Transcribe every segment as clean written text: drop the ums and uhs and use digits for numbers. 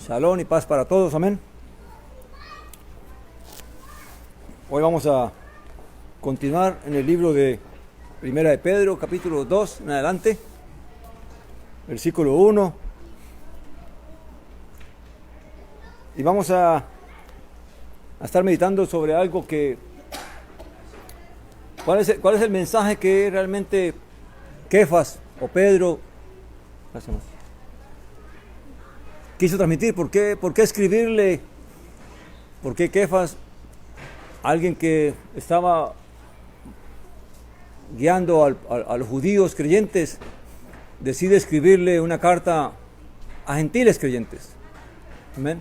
Shalom y paz para todos, amén. Hoy vamos a continuar en el libro de Primera de Pedro, capítulo 2, en adelante, versículo 1. Y vamos a estar meditando sobre algo que... ¿Cuál es el mensaje que realmente Kefas o Pedro quiso transmitir? ¿Por qué escribirle? ¿Por qué Kefas, alguien que estaba guiando a los judíos creyentes, decide escribirle una carta a gentiles creyentes? Amén.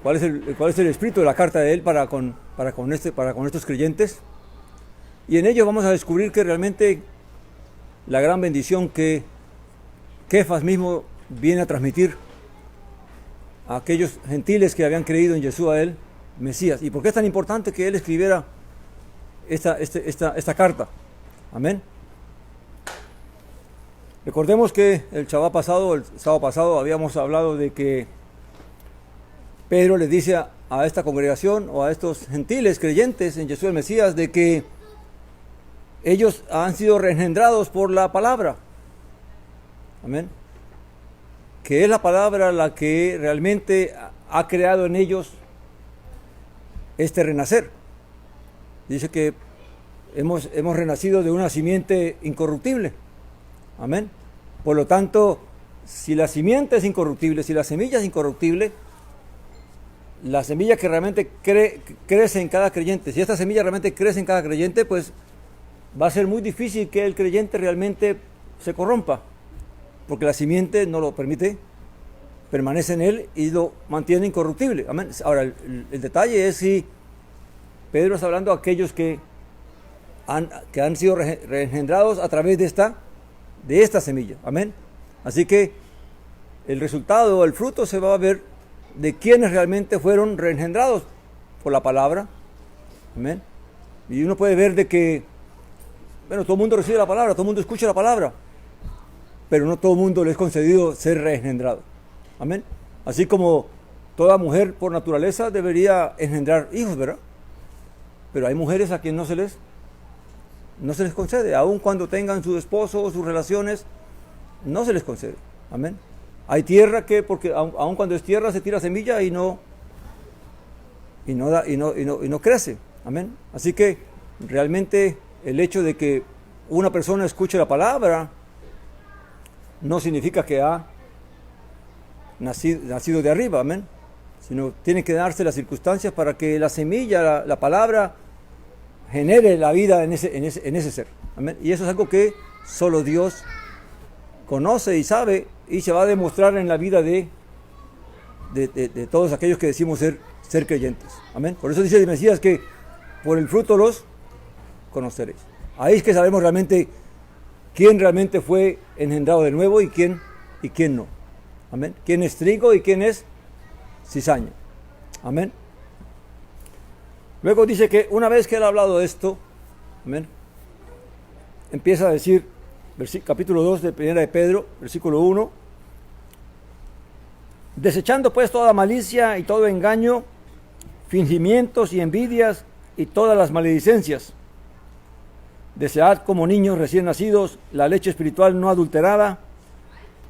¿Cuál es el espíritu de la carta de él para con estos creyentes? Y en ello vamos a descubrir que realmente la gran bendición que Kefas mismo viene a transmitir a aquellos gentiles que habían creído en Yeshua, el Mesías. ¿Y por qué es tan importante que él escribiera esta carta? Amén. Recordemos que el sábado pasado, habíamos hablado de que Pedro le dice a esta congregación o a estos gentiles creyentes en Yeshua el Mesías de que ellos han sido reengendrados por la palabra. Amén. Que es la palabra la que realmente ha creado en ellos este renacer. Dice que hemos renacido de una simiente incorruptible. Amén. Por lo tanto, si la simiente es incorruptible, si la semilla es incorruptible, la semilla que realmente crece en cada creyente, si esta semilla realmente crece en cada creyente, pues va a ser muy difícil que el creyente realmente se corrompa, porque la simiente no lo permite, permanece en él y lo mantiene incorruptible. Amén. Ahora, el detalle es si Pedro está hablando a aquellos que han sido reengendrados a través de esta semilla. Amén. Así que el resultado, el fruto se va a ver de quienes realmente fueron reengendrados por la palabra. Amén. Y uno puede ver de que, bueno, todo el mundo recibe la palabra, todo el mundo escucha la palabra, pero no todo el mundo le es concedido ser reengendrado. Amén. Así como toda mujer por naturaleza debería engendrar hijos, ¿verdad? Pero hay mujeres a quienes no se les concede, aun cuando tengan su esposo o sus relaciones, no se les concede. Amén. Hay tierra que, porque aun cuando es tierra, se tira semilla y no crece. Amén. Así que realmente el hecho de que una persona escuche la palabra no significa que ha nacido de arriba, amén, sino tienen que darse las circunstancias para que la semilla, la palabra, genere la vida en ese ser, amén. Y eso es algo que solo Dios conoce y sabe, y se va a demostrar en la vida de todos aquellos que decimos ser creyentes, amén. Por eso dice el Mesías que por el fruto los conoceréis. Ahí es que sabemos realmente quién realmente fue engendrado de nuevo y quién no. Amén. Quién es trigo y quién es cizaña. Amén. Luego dice que una vez que él ha hablado de esto, amén, empieza a decir, capítulo 2 de Primera de Pedro, versículo 1, desechando pues toda malicia y todo engaño, fingimientos y envidias y todas las maledicencias. Desead como niños recién nacidos la leche espiritual no adulterada,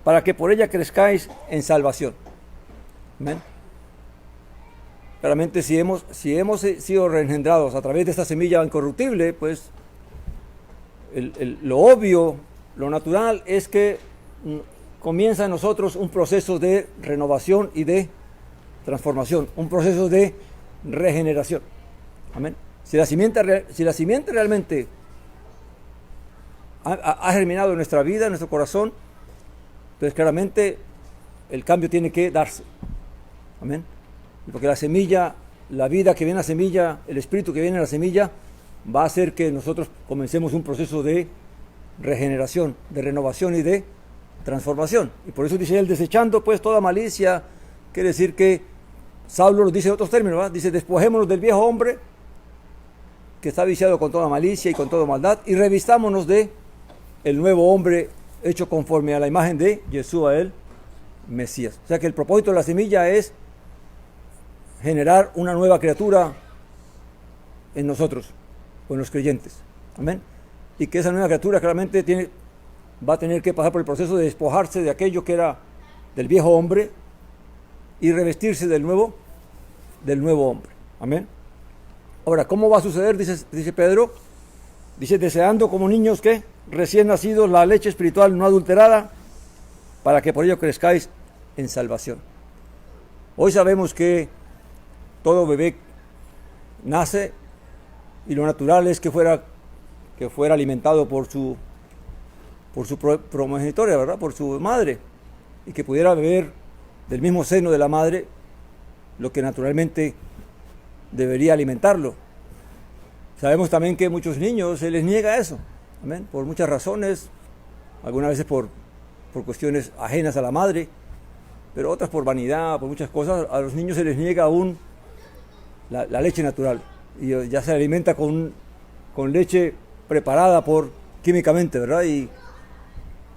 para que por ella crezcáis en salvación. Amén. Claramente, si hemos sido reengendrados a través de esta semilla incorruptible, pues lo obvio, lo natural es que comienza en nosotros un proceso de renovación y de transformación, un proceso de regeneración. Amén. Si la simiente realmente ha germinado en nuestra vida, en nuestro corazón, entonces claramente el cambio tiene que darse. Amén. Porque la semilla, la vida que viene en la semilla, el espíritu que viene en la semilla, va a hacer que nosotros comencemos un proceso de regeneración, de renovación y de transformación. Y por eso dice él, desechando pues toda malicia, quiere decir que Saulo lo dice en otros términos, ¿verdad? Dice, despojémonos del viejo hombre que está viciado con toda malicia y con toda maldad, y revistámonos de el nuevo hombre hecho conforme a la imagen de Yeshua el Mesías. O sea que el propósito de la semilla es generar una nueva criatura en nosotros, con los creyentes. Amén. Y que esa nueva criatura claramente va a tener que pasar por el proceso de despojarse de aquello que era del viejo hombre y revestirse del nuevo hombre. Amén. Ahora, ¿cómo va a suceder? Dice Pedro. Dice, deseando como niños que recién nacidos la leche espiritual no adulterada, para que por ello crezcáis en salvación. Hoy sabemos que todo bebé nace y lo natural es que fuera alimentado por su progenitoria, ¿verdad? Por su madre, y que pudiera beber del mismo seno de la madre lo que naturalmente debería alimentarlo. Sabemos también que a muchos niños se les niega eso, amén, por muchas razones, algunas veces por cuestiones ajenas a la madre, pero otras por vanidad, por muchas cosas. A los niños se les niega aún la leche natural, y ya se alimenta con leche preparada químicamente, ¿verdad? Y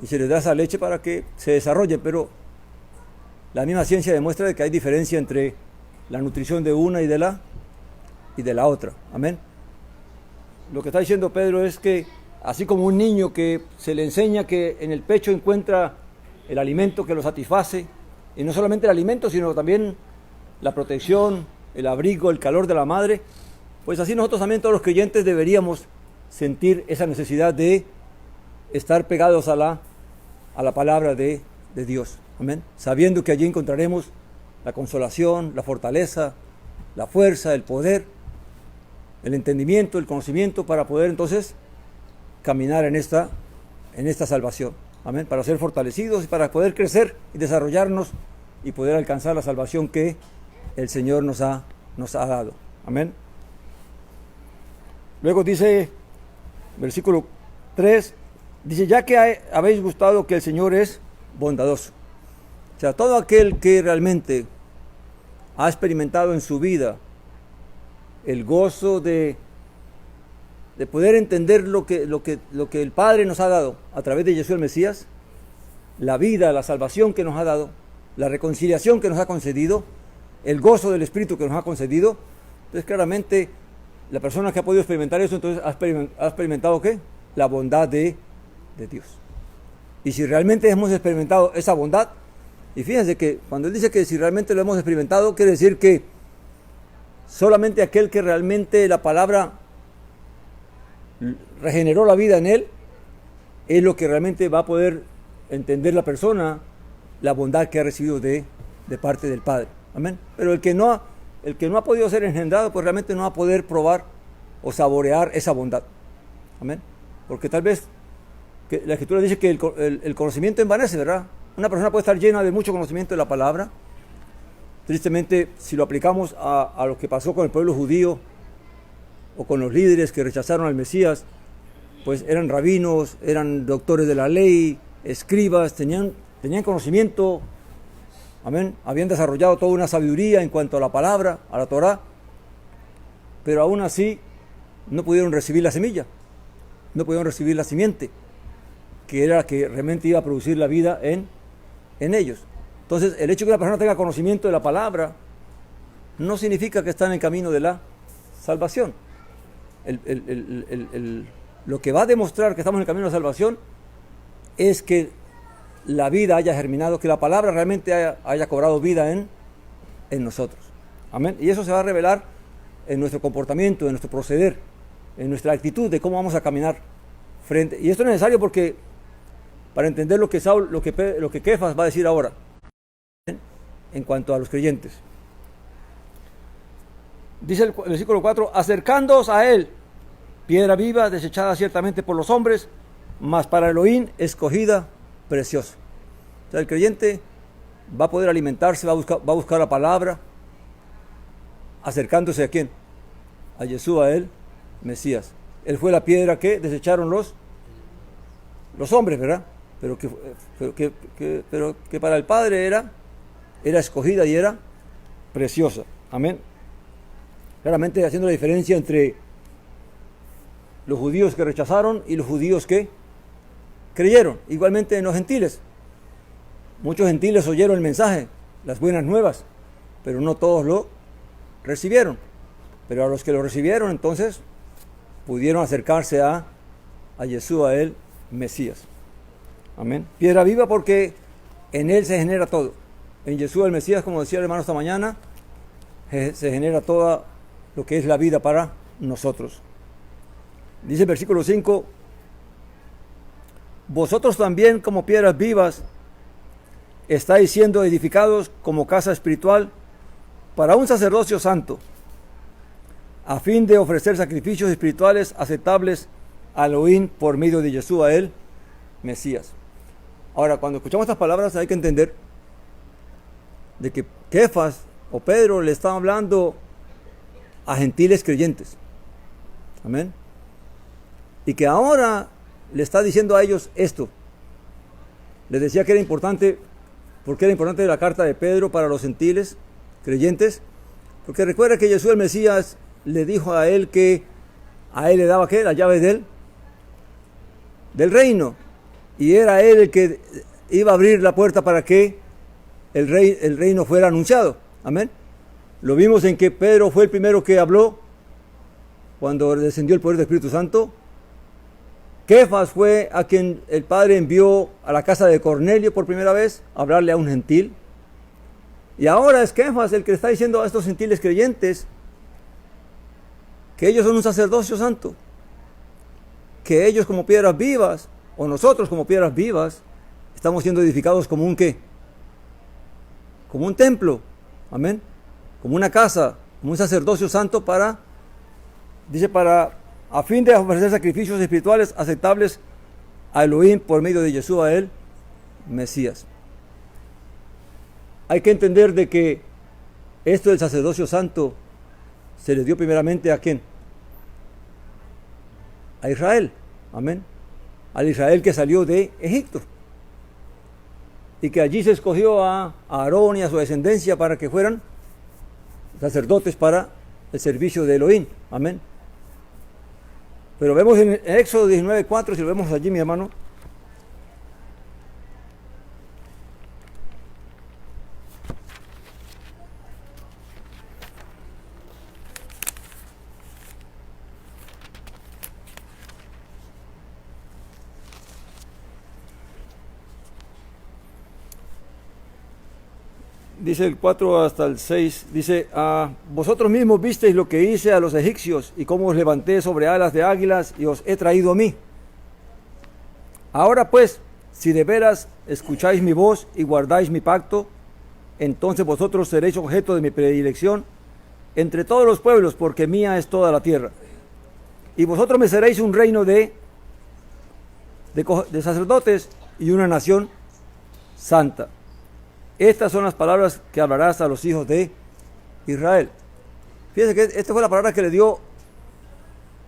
se les da esa leche para que se desarrollen, pero la misma ciencia demuestra que hay diferencia entre la nutrición de una y de la otra, amén. Lo que está diciendo Pedro es que así como un niño que se le enseña que en el pecho encuentra el alimento que lo satisface, y no solamente el alimento, sino también la protección, el abrigo, el calor de la madre, pues así nosotros también, todos los creyentes, deberíamos sentir esa necesidad de estar pegados a la palabra de Dios, amén, sabiendo que allí encontraremos la consolación, la fortaleza, la fuerza, el poder, el entendimiento, el conocimiento para poder entonces caminar en esta salvación, amén, para ser fortalecidos y para poder crecer y desarrollarnos y poder alcanzar la salvación que el Señor nos ha dado, amén. Luego dice, versículo 3, dice, ya que habéis gustado que el Señor es bondadoso. O sea, todo aquel que realmente ha experimentado en su vida el gozo de poder entender lo que el Padre nos ha dado a través de Jesús el Mesías, la vida, la salvación que nos ha dado, la reconciliación que nos ha concedido, el gozo del Espíritu que nos ha concedido. Entonces claramente la persona que ha podido experimentar eso, entonces ha experimentado ¿qué? La bondad de Dios. Y si realmente hemos experimentado esa bondad, y fíjense que cuando él dice que si realmente lo hemos experimentado, quiere decir que solamente aquel que realmente la palabra regeneró la vida en él, es lo que realmente va a poder entender la persona, la bondad que ha recibido de parte del Padre. Amén. Pero el que no ha podido ser engendrado, pues realmente no va a poder probar o saborear esa bondad. Amén. Porque tal vez que la Escritura dice que el conocimiento envanece, ¿verdad? Una persona puede estar llena de mucho conocimiento de la palabra. Tristemente, si lo aplicamos a lo que pasó con el pueblo judío o con los líderes que rechazaron al Mesías, pues eran rabinos, eran doctores de la ley, escribas, tenían conocimiento, amén, habían desarrollado toda una sabiduría en cuanto a la palabra, a la Torá, pero aún así no pudieron recibir la semilla, no pudieron recibir la simiente, que era la que realmente iba a producir la vida en ellos. Entonces, el hecho de que una persona tenga conocimiento de la palabra no significa que está en el camino de la salvación. Lo que va a demostrar que estamos en el camino de la salvación es que la vida haya germinado, que la palabra realmente haya cobrado vida en nosotros. Amén. Y eso se va a revelar en nuestro comportamiento, en nuestro proceder, en nuestra actitud de cómo vamos a caminar frente. Y esto es necesario porque para entender lo que Kefas va a decir ahora en cuanto a los creyentes. Dice el versículo 4, acercándoos a él, piedra viva, desechada ciertamente por los hombres, mas para Elohim escogida, preciosa. O sea, el creyente va a poder alimentarse, va a buscar la palabra, acercándose ¿a quién? A Yeshua, el Mesías. Él fue la piedra que desecharon los hombres, ¿verdad? Pero que para el Padre era escogida y era preciosa. Amén. Claramente haciendo la diferencia entre los judíos que rechazaron y los judíos que creyeron. Igualmente en los gentiles. Muchos gentiles oyeron el mensaje, las buenas nuevas, pero no todos lo recibieron. Pero a los que lo recibieron, entonces, pudieron acercarse a Yeshua, el Mesías. Amén. Piedra viva porque en él se genera todo. En Yeshua el Mesías, como decía el hermano esta mañana, se genera toda lo que es la vida para nosotros. Dice el versículo 5: vosotros también, como piedras vivas, estáis siendo edificados como casa espiritual para un sacerdocio santo, a fin de ofrecer sacrificios espirituales aceptables a Elohim por medio de Yeshua el Mesías. Ahora, cuando escuchamos estas palabras hay que entender de que Kefas o Pedro le estaba hablando a gentiles creyentes. Amén. Y que ahora le está diciendo a ellos esto. Les decía que era importante, porque era importante la carta de Pedro para los gentiles creyentes, porque recuerda que Yeshua el Mesías le dijo a él que a él le daba ¿qué? Las llaves del reino, y era él el que iba a abrir la puerta para que el reino fuera anunciado. Amén. Lo vimos en que Pedro fue el primero que habló cuando descendió el poder del Espíritu Santo. Kefas fue a quien el Padre envió a la casa de Cornelio por primera vez a hablarle a un gentil. Y ahora es Kefas el que le está diciendo a estos gentiles creyentes que ellos son un sacerdocio santo, que ellos como piedras vivas, o nosotros como piedras vivas, estamos siendo edificados como un ¿qué? Como un templo, amén, como una casa, como un sacerdocio santo para, dice, a fin de ofrecer sacrificios espirituales aceptables a Elohim por medio de Yeshua el Mesías. Hay que entender de que esto del sacerdocio santo se le dio primeramente ¿a quién? A Israel, amén, al Israel que salió de Egipto, y que allí se escogió a Aarón y a su descendencia para que fueran sacerdotes para el servicio de Elohim, amén. Pero vemos en Éxodo 19:4, si lo vemos allí, mi hermano. Dice el 4 hasta el 6, dice: vosotros mismos visteis lo que hice a los egipcios y cómo os levanté sobre alas de águilas y os he traído a mí. Ahora pues, si de veras escucháis mi voz y guardáis mi pacto, entonces vosotros seréis objeto de mi predilección entre todos los pueblos, porque mía es toda la tierra. Y vosotros me seréis un reino de sacerdotes y una nación santa. Estas son las palabras que hablarás a los hijos de Israel. Fíjense que esta fue la palabra que le dio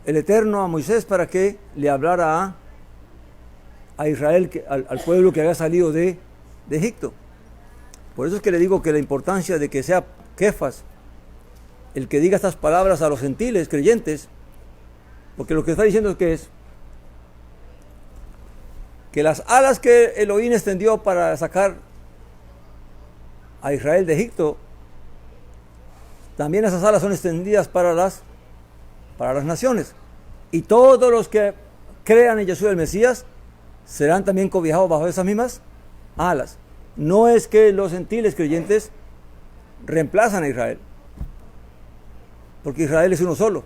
el Eterno a Moisés para que le hablara a Israel, al pueblo que había salido de Egipto. Por eso es que le digo que la importancia de que sea Kefas el que diga estas palabras a los gentiles creyentes, porque lo que está diciendo es que las alas que Elohim extendió para sacar a Israel de Egipto, también esas alas son extendidas para las naciones, y todos los que crean en Yeshua el Mesías serán también cobijados bajo esas mismas alas. No es que los gentiles creyentes reemplazan a Israel, porque Israel es uno solo,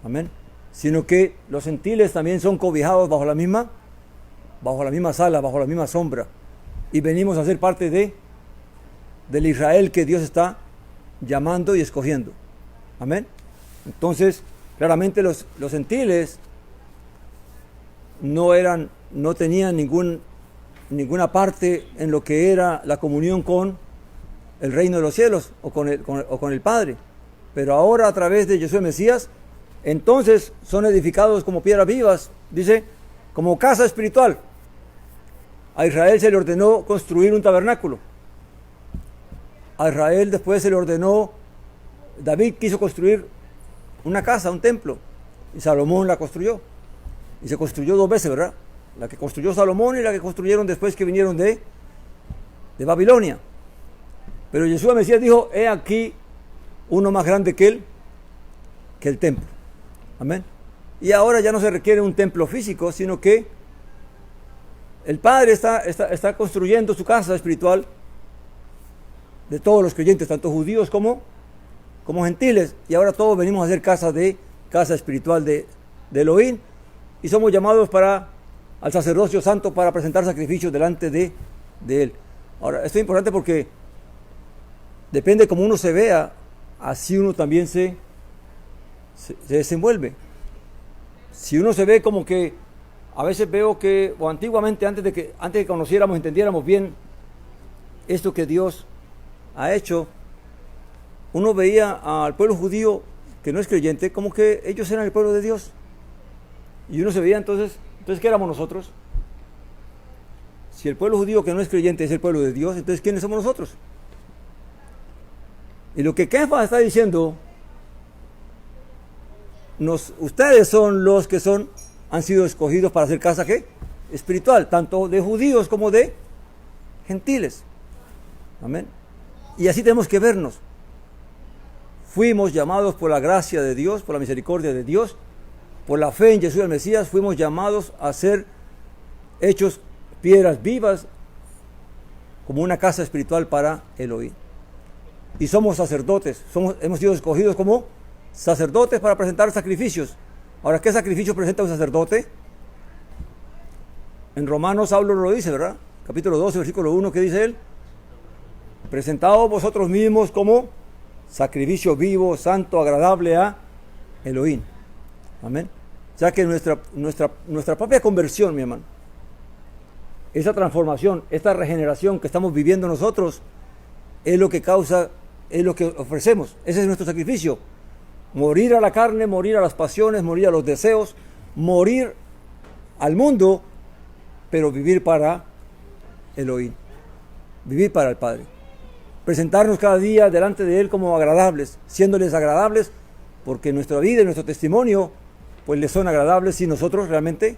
amén, sino que los gentiles también son cobijados bajo la misma sala, bajo la misma sombra, y venimos a ser parte del Israel que Dios está llamando y escogiendo. Amén. Entonces, claramente los gentiles no tenían ninguna parte en lo que era la comunión con el reino de los cielos o con el Padre. Pero ahora, a través de Yeshua el Mesías, entonces son edificados como piedras vivas, dice, como casa espiritual. A Israel se le ordenó construir un tabernáculo. A Israel después se le ordenó, David quiso construir una casa, un templo, y Salomón la construyó. Y se construyó 2 veces, ¿verdad? La que construyó Salomón y la que construyeron después que vinieron de de Babilonia. Pero Yeshua Mesías dijo, he aquí uno más grande que el templo. Amén. Y ahora ya no se requiere un templo físico, sino que el Padre está construyendo su casa espiritual de todos los creyentes, tanto judíos como gentiles. Y ahora todos venimos a hacer casa espiritual de Elohim. Y somos llamados al sacerdocio santo para presentar sacrificios delante de Él. Ahora, esto es importante porque depende de cómo uno se vea, así uno también se desenvuelve. Si uno se ve como que, a veces veo que, o antiguamente, antes de que conociéramos, entendiéramos bien esto que Dios ha hecho, uno veía al pueblo judío que no es creyente, como que ellos eran el pueblo de Dios. Y uno se veía entonces ¿qué éramos nosotros? Si el pueblo judío que no es creyente es el pueblo de Dios, entonces ¿quiénes somos nosotros? Y lo que Kefas está diciendo, ustedes son los que han sido escogidos para hacer casa ¿qué? Espiritual, tanto de judíos como de gentiles. Amén. Y así tenemos que vernos. Fuimos llamados por la gracia de Dios, por la misericordia de Dios, por la fe en Jesús el Mesías, fuimos llamados a ser hechos piedras vivas como una casa espiritual para Elohim. Y somos sacerdotes, hemos sido escogidos como sacerdotes para presentar sacrificios. Ahora, ¿qué sacrificio presenta un sacerdote? En Romanos Pablo lo dice, ¿verdad? Capítulo 12, versículo 1, ¿qué dice él? Presentaos vosotros mismos como sacrificio vivo, santo, agradable a Elohim. Amén. O sea que nuestra propia conversión, mi hermano, esa transformación, esta regeneración que estamos viviendo nosotros, es lo que causa, es lo que ofrecemos. Ese es nuestro sacrificio. Morir a la carne, morir a las pasiones, morir a los deseos, morir al mundo, pero vivir para Elohim, vivir para el Padre. Presentarnos cada día delante de Él como agradables, siéndoles agradables, porque nuestra vida y nuestro testimonio pues les son agradables si nosotros realmente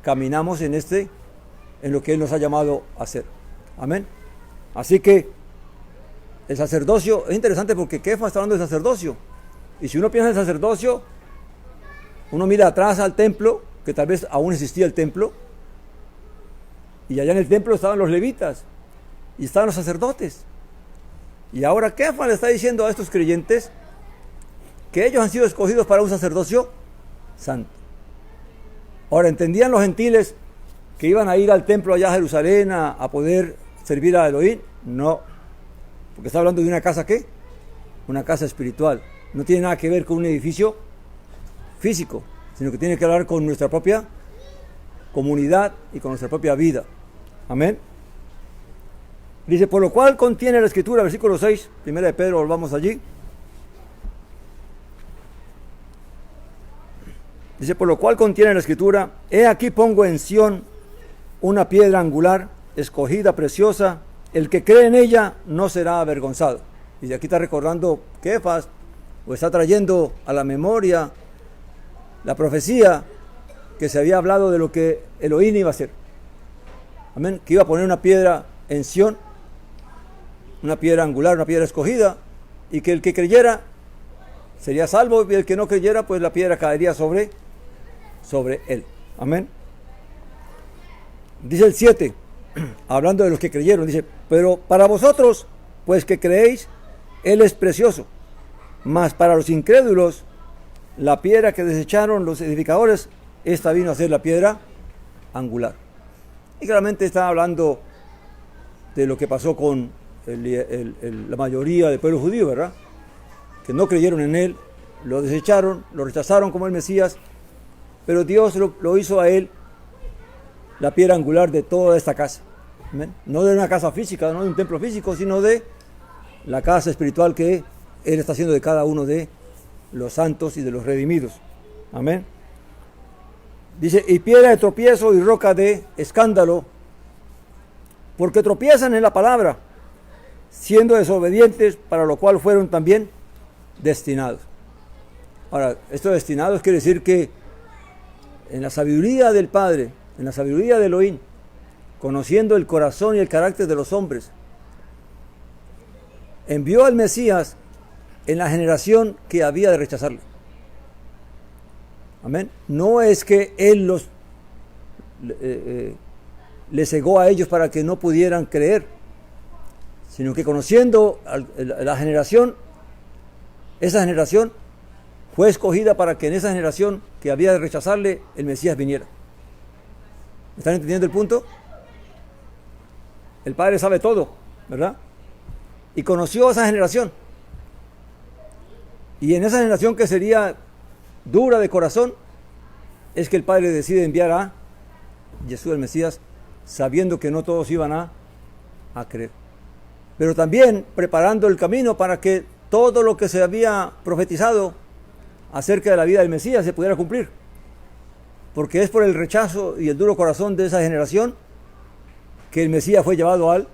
caminamos en lo que Él nos ha llamado a hacer. Amén. Así que el sacerdocio es interesante porque Kefas está hablando de sacerdocio. Y si uno piensa en sacerdocio, uno mira atrás al templo, que tal vez aún existía el templo, y allá en el templo estaban los levitas y estaban los sacerdotes. Y ahora Kefas le está diciendo a estos creyentes que ellos han sido escogidos para un sacerdocio santo. Ahora, ¿entendían los gentiles que iban a ir al templo allá a Jerusalén a poder servir a Elohim? No, porque está hablando de una casa ¿qué? Una casa espiritual. No tiene nada que ver con un edificio físico, sino que tiene que ver con nuestra propia comunidad y con nuestra propia vida. Amén. Dice, por lo cual contiene la escritura, versículo 6, primera de Pedro, volvamos allí. Dice, por lo cual contiene la escritura, he aquí pongo en Sión una piedra angular, escogida, preciosa, el que cree en ella no será avergonzado. Y aquí está recordando Kefas, o está trayendo a la memoria la profecía que se había hablado de lo que Elohim iba a hacer. Amén, que iba a poner una piedra en Sión, una piedra angular, una piedra escogida, y que el que creyera sería salvo, y el que no creyera, pues la piedra caería sobre él. Amén. Dice el 7, hablando de los que creyeron, dice, pero para vosotros, pues que creéis, Él es precioso, mas para los incrédulos, la piedra que desecharon los edificadores, esta vino a ser la piedra angular. Y claramente está hablando de lo que pasó con la mayoría del pueblo judío, ¿verdad? Que no creyeron en Él, lo desecharon, lo rechazaron como el Mesías, pero Dios lo hizo a Él la piedra angular de toda esta casa. ¿Amén? No de una casa física, no de un templo físico, sino de la casa espiritual que Él está haciendo de cada uno de los santos y de los redimidos. Amén. Dice, y piedra de tropiezo y roca de escándalo, porque tropiezan en la palabra, siendo desobedientes, para lo cual fueron también destinados. Ahora, esto de destinados quiere decir que en la sabiduría del Padre, en la sabiduría de Elohim, conociendo el corazón y el carácter de los hombres, envió al Mesías en la generación que había de rechazarlo. Amén. No es que Él les cegó a ellos para que no pudieran creer, sino que conociendo la generación, esa generación fue escogida para que en esa generación que había de rechazarle, el Mesías viniera. ¿Me están entendiendo el punto? El Padre sabe todo, ¿verdad? Y conoció a esa generación. Y en esa generación que sería dura de corazón, es que el Padre decide enviar a Jesús el Mesías, sabiendo que no todos iban a creer. Pero también preparando el camino para que todo lo que se había profetizado acerca de la vida del Mesías se pudiera cumplir. Porque es por el rechazo y el duro corazón de esa generación que el Mesías fue llevado al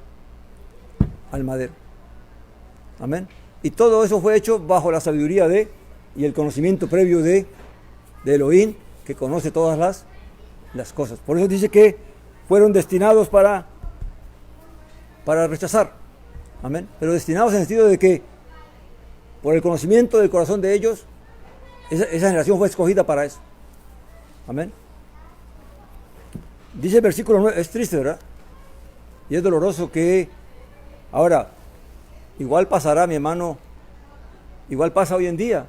madero. Amén. Y todo eso fue hecho bajo la sabiduría y el conocimiento previo de Elohim, que conoce todas las cosas. Por eso dice que fueron destinados para rechazar. Amén. Pero destinados en el sentido de que por el conocimiento del corazón de ellos, esa generación fue escogida para eso. Amén. Dice el versículo 9, es triste, ¿verdad? Y es doloroso que ahora, igual pasará, mi hermano, igual pasa hoy en día.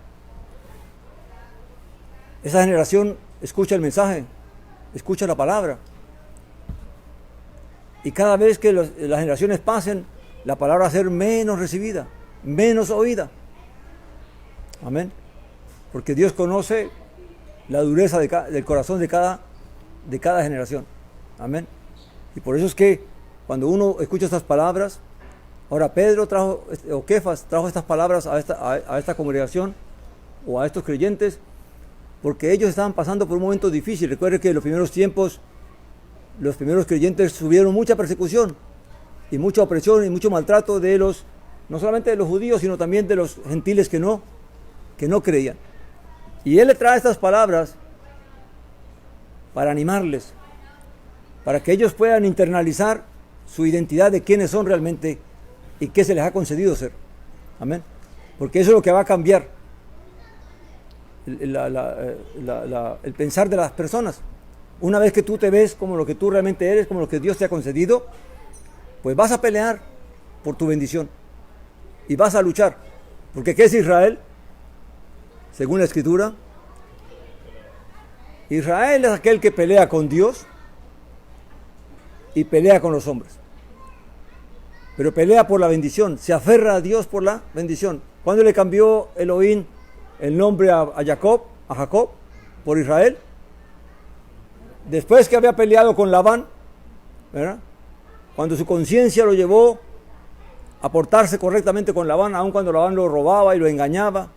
Esa generación escucha el mensaje, escucha la palabra. Y cada vez que las generaciones pasen, la palabra va a ser menos recibida, menos oída. Amén. Porque Dios conoce la dureza del corazón de cada generación. Amén. Y por eso es que cuando uno escucha estas palabras, ahora Pedro trajo, o Kefas trajo estas palabras a esta congregación o a estos creyentes, porque ellos estaban pasando por un momento difícil. Recuerden que en los primeros tiempos, los primeros creyentes sufrieron mucha persecución y mucha opresión y mucho maltrato no solamente de los judíos, sino también de los gentiles que no creían. Y él le trae estas palabras para animarles, para que ellos puedan internalizar su identidad de quiénes son realmente y qué se les ha concedido ser. Amén. Porque eso es lo que va a cambiar el pensar de las personas. Una vez que tú te ves como lo que tú realmente eres, como lo que Dios te ha concedido, pues vas a pelear por tu bendición y vas a luchar. Porque ¿qué es Israel? Según la Escritura, Israel es aquel que pelea con Dios y pelea con los hombres. Pero pelea por la bendición, se aferra a Dios por la bendición. ¿Cuándo le cambió Elohim el nombre a Jacob por Israel? Después que había peleado con Labán, ¿verdad? Cuando su conciencia lo llevó a portarse correctamente con Labán, aun cuando Labán lo robaba y lo engañaba.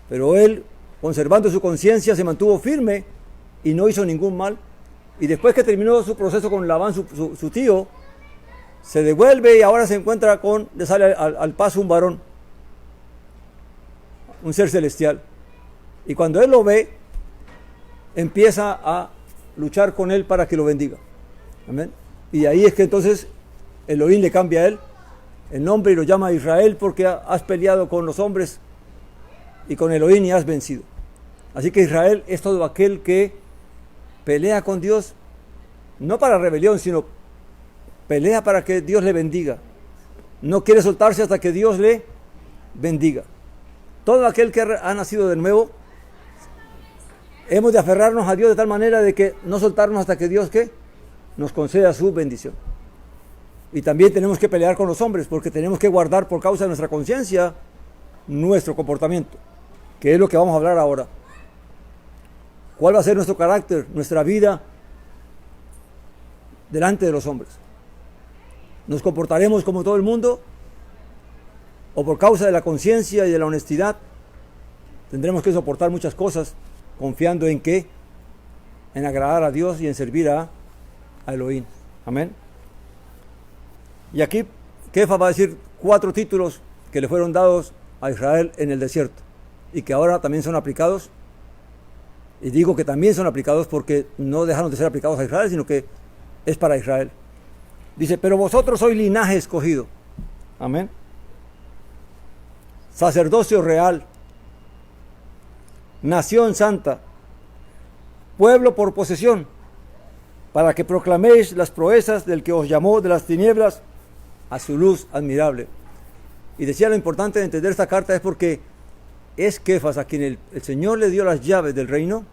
Pero él, conservando su conciencia, se mantuvo firme y no hizo ningún mal. Y después que terminó su proceso con Labán, su tío, se devuelve y ahora se encuentra le sale al paso un varón, un ser celestial. Y cuando él lo ve, empieza a luchar con él para que lo bendiga. Amén. Y ahí es que entonces Elohim le cambia a él el nombre y lo llama Israel, porque has peleado con los hombres y con Elohim y has vencido. Así que Israel es todo aquel que pelea con Dios, no para rebelión, sino pelea para que Dios le bendiga. No quiere soltarse hasta que Dios le bendiga. Todo aquel que ha nacido de nuevo, hemos de aferrarnos a Dios de tal manera de que no soltarnos hasta que Dios nos conceda su bendición. Y también tenemos que pelear con los hombres, porque tenemos que guardar por causa de nuestra conciencia nuestro comportamiento, que es lo que vamos a hablar ahora. ¿Cuál va a ser nuestro carácter, nuestra vida delante de los hombres? ¿Nos comportaremos como todo el mundo? ¿O por causa de la conciencia y de la honestidad tendremos que soportar muchas cosas, confiando en que, en agradar a Dios y en servir a Elohim? Amén. Y aquí Kefa va a decir 4 títulos que le fueron dados a Israel en el desierto y que ahora también son aplicados. Y digo que también son aplicados porque no dejaron de ser aplicados a Israel, sino que es para Israel. Dice, pero vosotros sois linaje escogido. Amén. Sacerdocio real, nación santa, pueblo por posesión, para que proclaméis las proezas del que os llamó de las tinieblas a su luz admirable. Y decía, lo importante de entender esta carta es porque es Kefas a quien el Señor le dio las llaves del reino,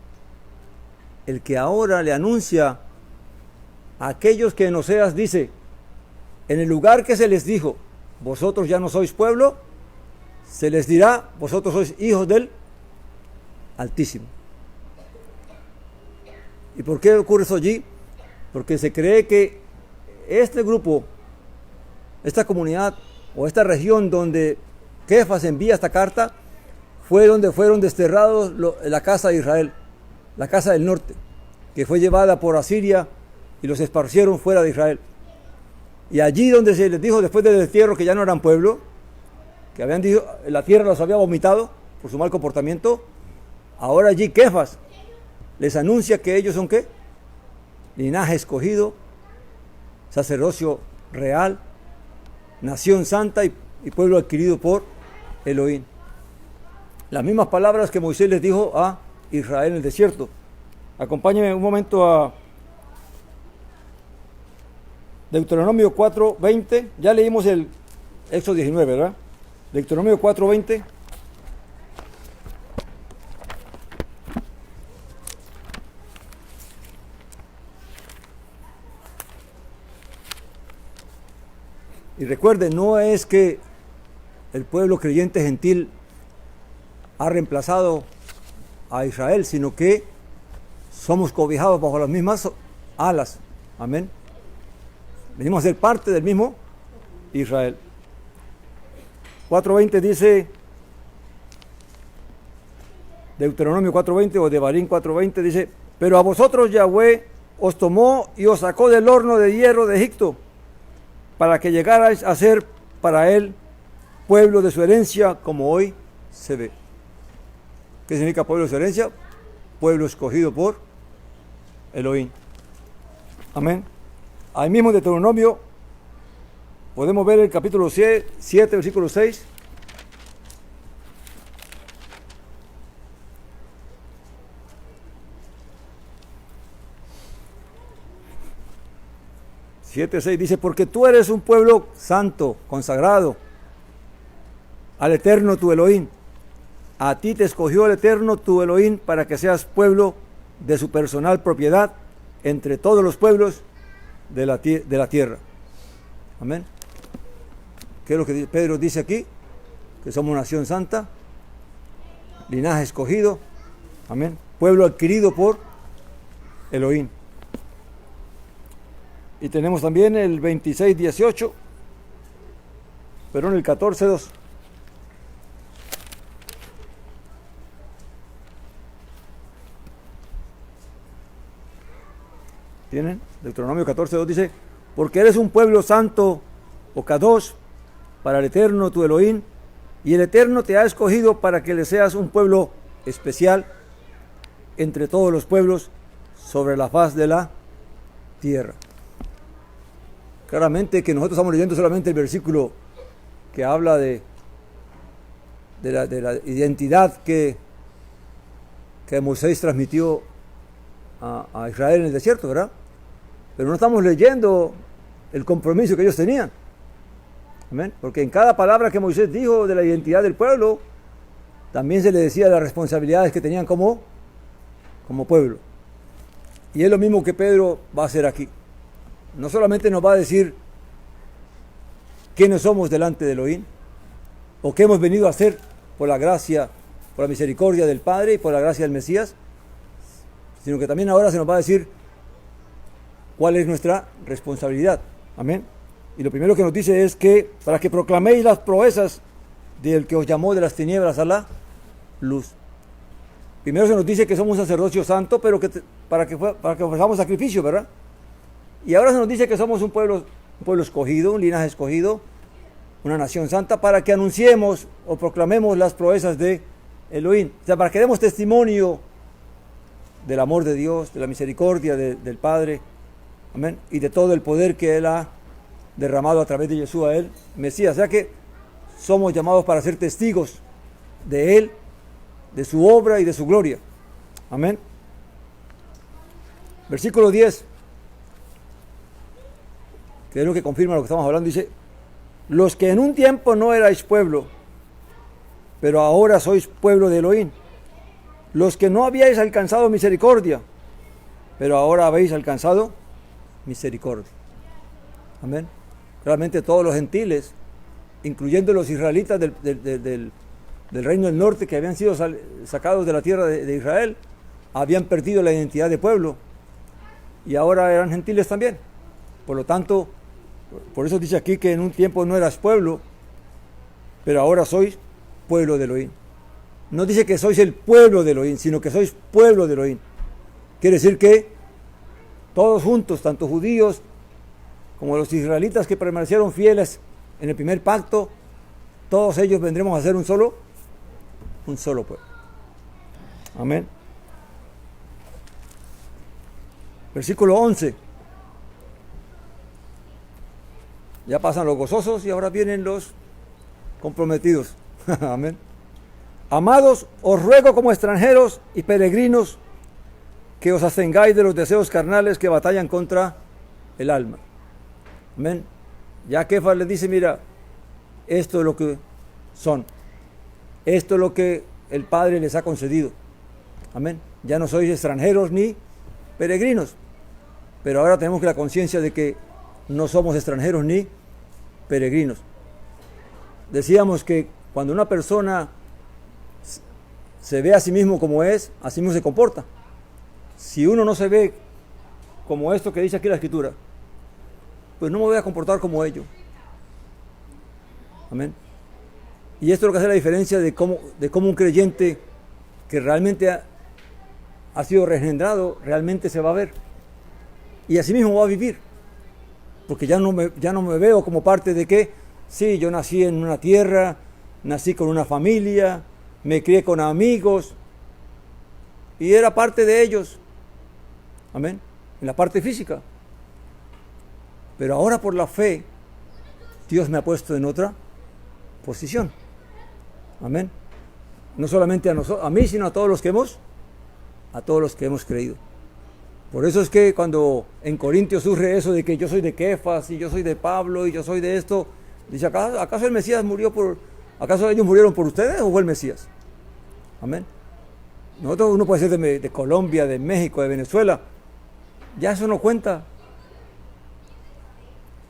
el que ahora le anuncia a aquellos que en Oseas dice, en el lugar que se les dijo, vosotros ya no sois pueblo, se les dirá, vosotros sois hijos del Altísimo. ¿Y por qué ocurre eso allí? Porque se cree que este grupo, esta comunidad o esta región donde Kefas envía esta carta, fue donde fueron desterrados la casa de Israel, la casa del norte, que fue llevada por Asiria y los esparcieron fuera de Israel. Y allí donde se les dijo después del destierro que ya no eran pueblo, que habían dicho, la tierra los había vomitado por su mal comportamiento, ahora allí Kefas les anuncia que ellos son ¿qué? Linaje escogido, sacerdocio real, nación santa y pueblo adquirido por Elohim. Las mismas palabras que Moisés les dijo a Israel en el desierto. Acompáñenme un momento a Deuteronomio 4:20. Ya leímos el Éxodo 19, ¿verdad? Deuteronomio 4:20. Y recuerden, no es que el pueblo creyente gentil ha reemplazado a Israel, sino que somos cobijados bajo las mismas alas. Amén. Venimos a ser parte del mismo Israel. 4:20 dice, Deuteronomio 4:20 o Devarim 4:20 dice, pero a vosotros Yahweh os tomó y os sacó del horno de hierro de Egipto, para que llegarais a ser para él pueblo de su herencia, como hoy se ve. ¿Qué significa pueblo de su herencia? Pueblo escogido por Elohim. Amén. Ahí mismo en Deuteronomio podemos ver el capítulo 7, versículo 6. Siete, 6 dice, porque tú eres un pueblo santo, consagrado al Eterno tu Elohim. A ti te escogió el Eterno tu Elohim para que seas pueblo de su personal propiedad entre todos los pueblos de la tierra. Amén. ¿Qué es lo que Pedro dice aquí? Que somos nación santa, linaje escogido, amén, pueblo adquirido por Elohim. Y tenemos también el 26:18, perdón, el 14:2. ¿Tienen? Deuteronomio 14:2 dice, porque eres un pueblo santo, o Kadosh, para el Eterno tu Elohim, y el Eterno te ha escogido para que le seas un pueblo especial entre todos los pueblos sobre la faz de la tierra. Claramente que nosotros estamos leyendo solamente el versículo que habla de la identidad que Moisés transmitió a Israel en el desierto, ¿verdad? Pero no estamos leyendo el compromiso que ellos tenían. Amén. Porque en cada palabra que Moisés dijo de la identidad del pueblo, también se le decía las responsabilidades que tenían como pueblo. Y es lo mismo que Pedro va a hacer aquí. No solamente nos va a decir quiénes somos delante de Elohim, o qué hemos venido a hacer por la gracia, por la misericordia del Padre y por la gracia del Mesías, sino que también ahora se nos va a decir cuál es nuestra responsabilidad. Amén. Y lo primero que nos dice es que para que proclaméis las proezas del que os llamó de las tinieblas a la luz. Primero se nos dice que somos un sacerdocio santo, pero para que ofrezcamos sacrificio, ¿verdad? Y ahora se nos dice que somos un pueblo escogido, un linaje escogido, una nación santa, para que anunciemos o proclamemos las proezas de Elohim. O sea, para que demos testimonio del amor de Dios, de la misericordia del Padre. Amén. Y de todo el poder que Él ha derramado a través de Yeshua, el Mesías. O sea que somos llamados para ser testigos de Él, de su obra y de su gloria. Amén. Versículo 10, que es lo que confirma lo que estamos hablando, dice: los que en un tiempo no erais pueblo, pero ahora sois pueblo de Elohim. Los que no habíais alcanzado misericordia, pero ahora habéis alcanzado misericordia. Amén. Realmente todos los gentiles, incluyendo los israelitas del reino del norte, que habían sido sacados de la tierra de Israel, habían perdido la identidad de pueblo y ahora eran gentiles también. Por lo tanto, por eso dice aquí que en un tiempo no eras pueblo, pero ahora sois pueblo de Elohim. No dice que sois el pueblo de Elohim, sino que sois pueblo de Elohim. Quiere decir que todos juntos, tanto judíos como los israelitas que permanecieron fieles en el primer pacto, todos ellos vendremos a ser un solo pueblo. Amén. Versículo 11. Ya pasan los gozosos y ahora vienen los comprometidos. Amén. Amados, os ruego como extranjeros y peregrinos que os abstengáis de los deseos carnales que batallan contra el alma. Amén. Ya Kefas les dice: mira, esto es lo que son. Esto es lo que el Padre les ha concedido. Amén. Ya no sois extranjeros ni peregrinos. Pero ahora tenemos la conciencia de que no somos extranjeros ni peregrinos. Decíamos que cuando una persona se ve a sí mismo como es, así mismo se comporta. Si uno no se ve como esto que dice aquí la Escritura, pues no me voy a comportar como ellos. Amén. Y esto es lo que hace la diferencia de cómo un creyente que realmente ha sido regenerado, realmente se va a ver. Y así mismo va a vivir. Porque ya no me veo como parte de que, sí, yo nací en una tierra, nací con una familia, me crié con amigos, y era parte de ellos. Amén. En la parte física. Pero ahora por la fe, Dios me ha puesto en otra posición. Amén. No solamente a mí, sino a todos los que hemos creído. Por eso es que cuando en Corintios surge eso de que yo soy de Kefas, y yo soy de Pablo, y yo soy de esto, dice: ¿acaso el Mesías acaso ellos murieron por ustedes o fue el Mesías? Amén. Uno puede ser de Colombia, de México, de Venezuela. Ya eso no cuenta.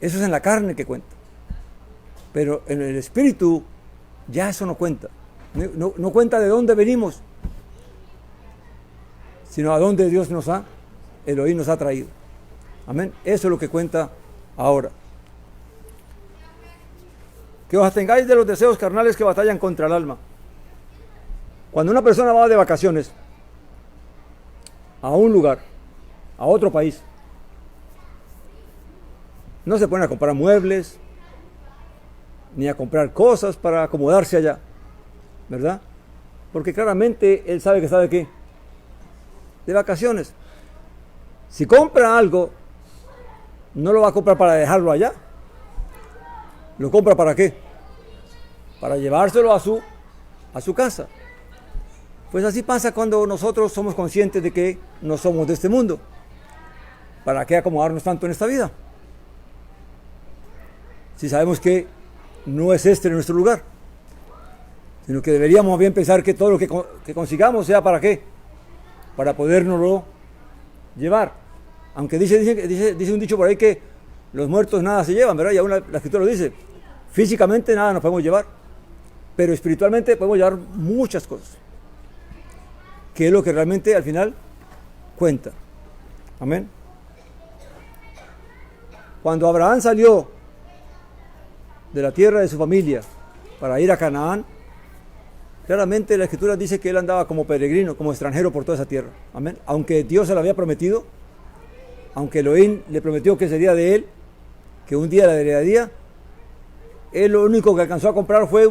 Eso es en la carne que cuenta. Pero en el espíritu, ya eso no cuenta. No cuenta de dónde venimos, sino a dónde Dios Elohim nos ha traído. Amén. Eso es lo que cuenta ahora. Que os abstengáis de los deseos carnales que batallan contra el alma. Cuando una persona va de vacaciones a un lugar, a otro país, no se pone a comprar muebles, ni a comprar cosas para acomodarse allá, ¿verdad? Porque claramente él sabe que está de qué, de vacaciones. Si compra algo, no lo va a comprar para dejarlo allá. ¿Lo compra para qué? Para llevárselo a su casa. Pues así pasa cuando nosotros somos conscientes de que no somos de este mundo. ¿Para qué acomodarnos tanto en esta vida? Si sabemos que no es este nuestro lugar, sino que deberíamos bien pensar que todo lo que consigamos sea ¿para qué? Para podérnoslo llevar. Aunque dice un dicho por ahí que los muertos nada se llevan, ¿verdad? Y aún la Escritura lo dice. Físicamente nada nos podemos llevar, pero espiritualmente podemos llevar muchas cosas, que es lo que realmente al final cuenta. Amén. Cuando Abraham salió de la tierra de su familia para ir a Canaán, claramente la Escritura dice que él andaba como peregrino, como extranjero por toda esa tierra. Amén. Aunque Dios se lo había prometido, aunque Elohim le prometió que sería de él, que un día le heredaría, él lo único que alcanzó a comprar fue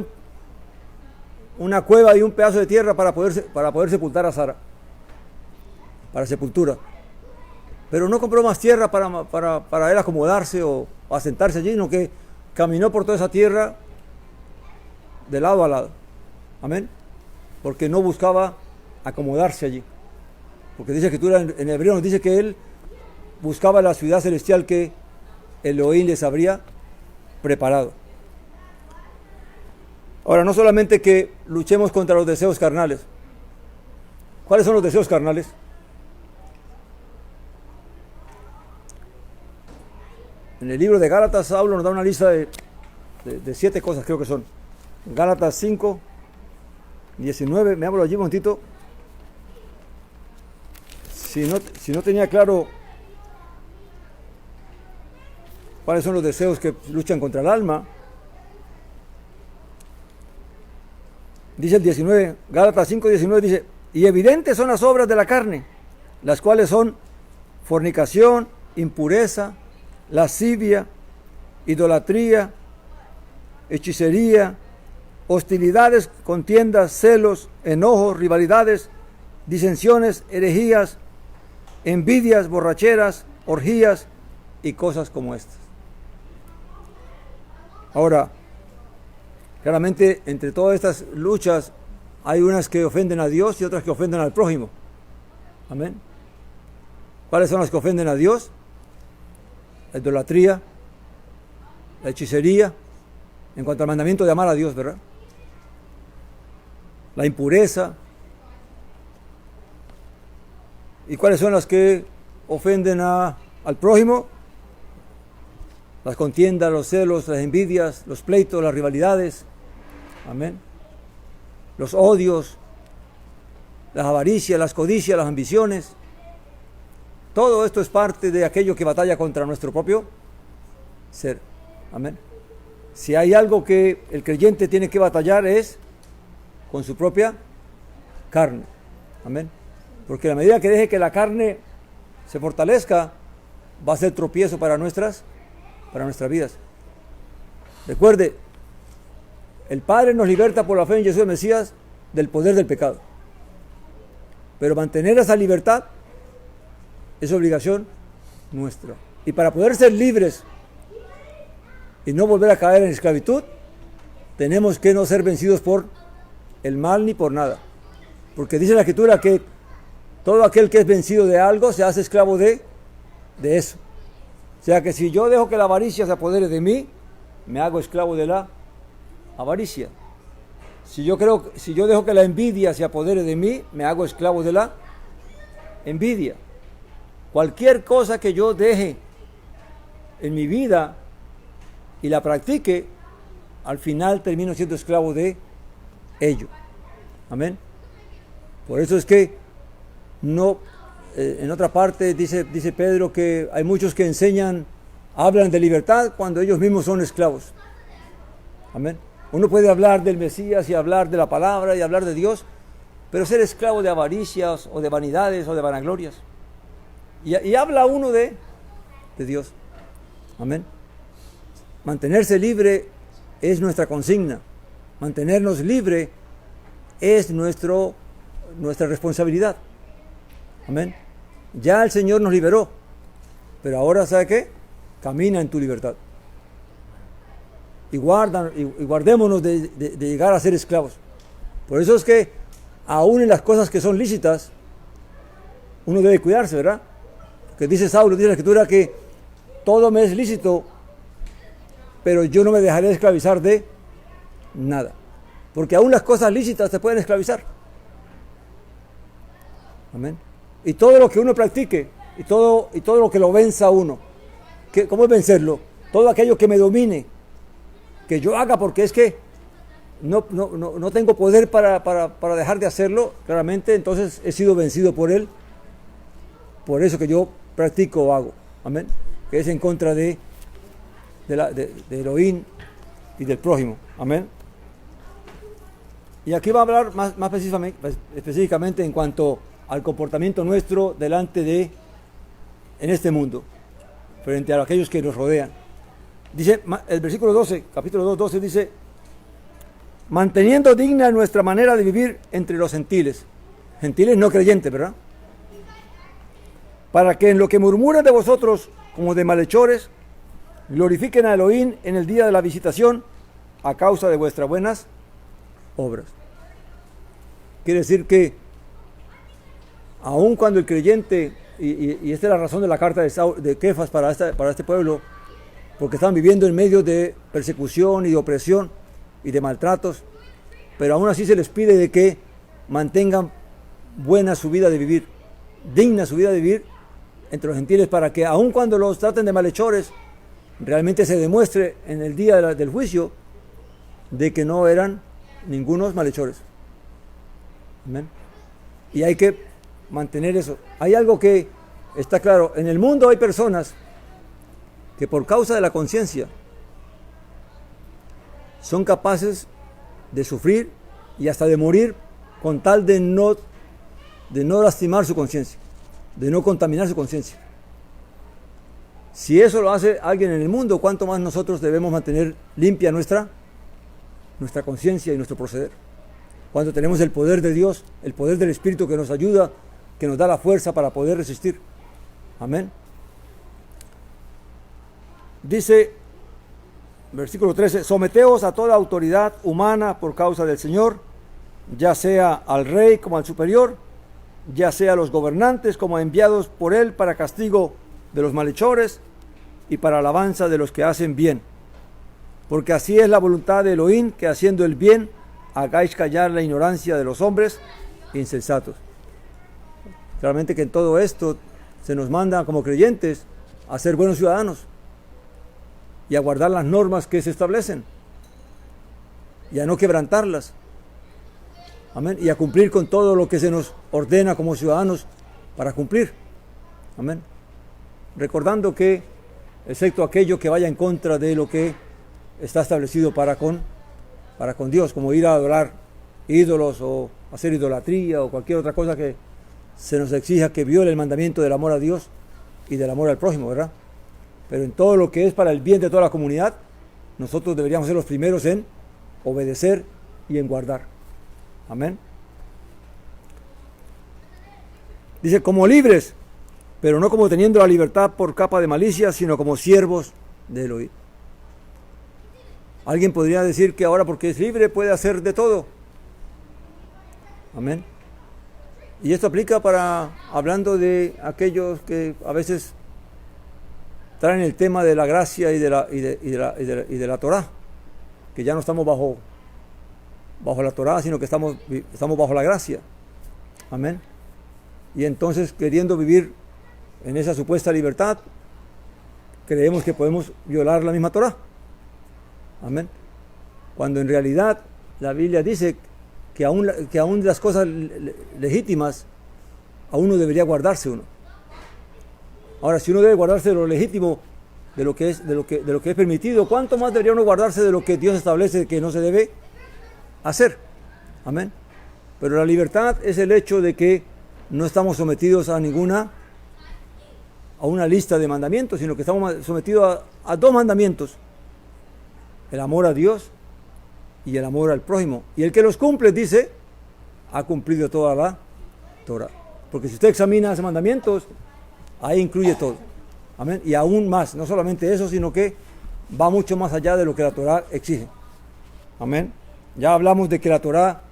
una cueva y un pedazo de tierra para poder sepultar a Sara, para sepultura. Pero no compró más tierra para él acomodarse o asentarse allí, sino que caminó por toda esa tierra de lado a lado. Amén. Porque no buscaba acomodarse allí. Porque dice la Escritura en hebreo, nos dice que él buscaba la ciudad celestial que Elohim les habría preparado. Ahora, no solamente que luchemos contra los deseos carnales. ¿Cuáles son los deseos carnales? En el libro de Gálatas, Saulo nos da una lista de 7 cosas, creo que son. Gálatas 5, 19, me hablo allí un momentito. Si no tenía claro cuáles son los deseos que luchan contra el alma, dice el 19, Gálatas 5, 19, dice, y evidentes son las obras de la carne, las cuales son fornicación, impureza, lascivia, idolatría, hechicería, hostilidades, contiendas, celos, enojos, rivalidades, disensiones, herejías, envidias, borracheras, orgías y cosas como estas. Ahora, claramente entre todas estas luchas hay unas que ofenden a Dios y otras que ofenden al prójimo. Amén. ¿Cuáles son las que ofenden a Dios? La idolatría, la hechicería, en cuanto al mandamiento de amar a Dios, ¿verdad? La impureza. ¿Y cuáles son las que ofenden al prójimo? Las contiendas, los celos, las envidias, los pleitos, las rivalidades. Amén. Los odios, las avaricias, las codicias, las ambiciones. Todo esto es parte de aquello que batalla contra nuestro propio ser. Amén. Si hay algo que el creyente tiene que batallar es con su propia carne. Amén. Porque a medida que deje que la carne se fortalezca, va a ser tropiezo para nuestras vidas. Recuerde, el Padre nos liberta por la fe en Jesús el Mesías del poder del pecado. Pero mantener esa libertad es obligación nuestra. Y para poder ser libres y no volver a caer en esclavitud, tenemos que no ser vencidos por el mal ni por nada. Porque dice la Escritura que todo aquel que es vencido de algo se hace esclavo de eso. O sea que si yo dejo que la avaricia se apodere de mí, me hago esclavo de la avaricia. Si yo dejo que la envidia se apodere de mí, me hago esclavo de la envidia. Cualquier cosa que yo deje en mi vida y la practique, al final termino siendo esclavo de ello. Amén. Por eso es que no, en otra parte dice Pedro que hay muchos que hablan de libertad cuando ellos mismos son esclavos. Amén. Uno puede hablar del Mesías y hablar de la palabra y hablar de Dios, pero ser esclavo de avaricias o de vanidades o de vanaglorias. Y habla uno de Dios. Amén. Mantenerse libre es nuestra consigna. Mantenernos libre es nuestra responsabilidad. Amén. Ya el Señor nos liberó, pero ahora, ¿sabe qué? Camina en tu libertad. Y guardémonos de llegar a ser esclavos. Por eso es que aún en las cosas que son lícitas, uno debe cuidarse, ¿verdad? Que dice Saulo, dice la Escritura que todo me es lícito, pero yo no me dejaré esclavizar de nada. Porque aún las cosas lícitas te pueden esclavizar. Amén. Y todo lo que uno practique, y todo lo que lo venza a uno, ¿cómo es vencerlo? Todo aquello que me domine, que yo haga porque es que no tengo poder para dejar de hacerlo, claramente, entonces he sido vencido por él. Por eso que yo practico o hago. Amén. Que es en contra de Elohim y del prójimo. Amén. Y aquí va a hablar más específicamente en cuanto al comportamiento nuestro en este mundo, frente a aquellos que nos rodean. Dice el versículo 12, capítulo 2, 12, dice: manteniendo digna nuestra manera de vivir entre los gentiles no creyentes, ¿verdad? para que en lo que murmuran de vosotros como de malhechores, glorifiquen a Elohim en el día de la visitación a causa de vuestras buenas obras. Quiere decir que aun cuando el creyente, y esta es la razón de la carta de Kefas para este pueblo, porque están viviendo en medio de persecución y de opresión y de maltratos, pero aún así se les pide de que mantengan buena su vida de vivir, digna su vida de vivir entre los gentiles, para que aun cuando los traten de malhechores, realmente se demuestre en el día del juicio de que no eran ningunos malhechores. Amén. Y hay que mantener eso. Hay algo que está claro: en el mundo hay personas que por causa de la conciencia son capaces de sufrir y hasta de morir con tal de no lastimar su conciencia, de no contaminar su conciencia. Si eso lo hace alguien en el mundo, ¿cuánto más nosotros debemos mantener limpia nuestra conciencia y nuestro proceder? Cuando tenemos el poder de Dios, el poder del Espíritu que nos ayuda, que nos da la fuerza para poder resistir. Amén. Dice, versículo 13, someteos a toda autoridad humana por causa del Señor, ya sea al rey como al superior, ya sea a los gobernantes como enviados por él para castigo de los malhechores y para alabanza de los que hacen bien. Porque así es la voluntad de Elohim, que haciendo el bien hagáis callar la ignorancia de los hombres insensatos. Realmente que en todo esto se nos manda como creyentes a ser buenos ciudadanos y a guardar las normas que se establecen y a no quebrantarlas. Amén. Y a cumplir con todo lo que se nos ordena como ciudadanos para cumplir. Amén. Recordando que, excepto aquello que vaya en contra de lo que está establecido para con Dios, como ir a adorar ídolos o hacer idolatría o cualquier otra cosa que se nos exija que viole el mandamiento del amor a Dios y del amor al prójimo, ¿verdad? Pero en todo lo que es para el bien de toda la comunidad, nosotros deberíamos ser los primeros en obedecer y en guardar. Amén. Dice, como libres, pero no como teniendo la libertad por capa de malicia, sino como siervos de Elohim. Alguien podría decir que ahora porque es libre puede hacer de todo. Amén. Y esto aplica para, hablando de aquellos que a veces traen el tema de la gracia y de la Torá, que ya no estamos bajo la Torá, sino que estamos bajo la gracia. Amén. Y entonces, queriendo vivir en esa supuesta libertad, creemos que podemos violar la misma Torá. Amén. Cuando en realidad la Biblia dice que aún las cosas legítimas, a uno debería guardarse uno. Ahora, si uno debe guardarse de lo legítimo, de lo que es permitido, ¿cuánto más debería uno guardarse de lo que Dios establece que no se debe hacer? Amén. Pero la libertad es el hecho de que no estamos sometidos a una lista de mandamientos, sino que estamos sometidos a dos mandamientos: el amor a Dios y el amor al prójimo. Y el que los cumple, dice, ha cumplido toda la Torah. Porque si usted examina esos mandamientos, ahí incluye todo. Amén. Y aún más, no solamente eso, sino que va mucho más allá de lo que la Torah exige. Amén. Ya hablamos de que la Torah,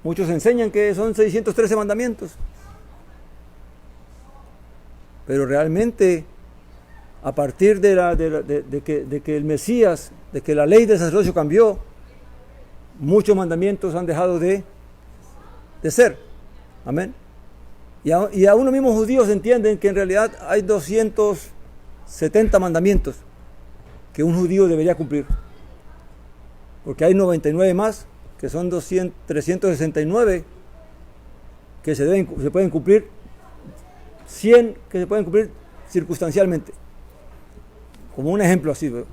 muchos enseñan que son 613 mandamientos. Pero realmente, a partir de que el Mesías, de que la ley de sacerdocio cambió, muchos mandamientos han dejado de ser. Amén. Y aún los mismos judíos entienden que en realidad hay 270 mandamientos que un judío debería cumplir. Porque hay 99 más, que son 369 que se pueden cumplir, 100 que se pueden cumplir circunstancialmente. Como un ejemplo así, ¿verdad?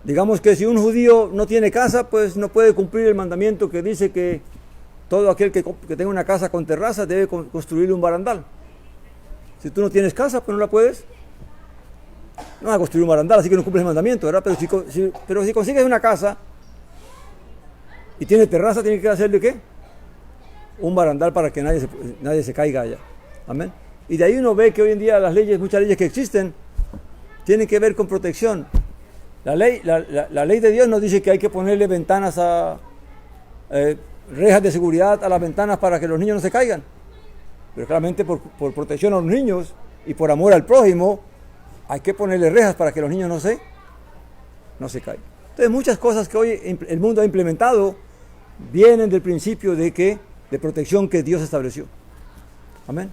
Digamos que si un judío no tiene casa, pues no puede cumplir el mandamiento que dice que todo aquel que tenga una casa con terraza debe construirle un barandal. Si tú no tienes casa, pues no la puedes. No vas a construir un barandal, así que no cumples el mandamiento, ¿verdad? Pero si consigues una casa y tiene terraza, tienes que hacerle ¿qué? Un barandal para que nadie se caiga allá. Amén. Y de ahí uno ve que hoy en día las leyes, muchas leyes que existen, tienen que ver con protección. La ley de Dios nos dice que hay que ponerle ventanas rejas de seguridad a las ventanas para que los niños no se caigan. Pero claramente por protección a los niños y por amor al prójimo, hay que ponerle rejas para que los niños no se caigan. Entonces muchas cosas que hoy el mundo ha implementado vienen del principio de protección que Dios estableció. Amén.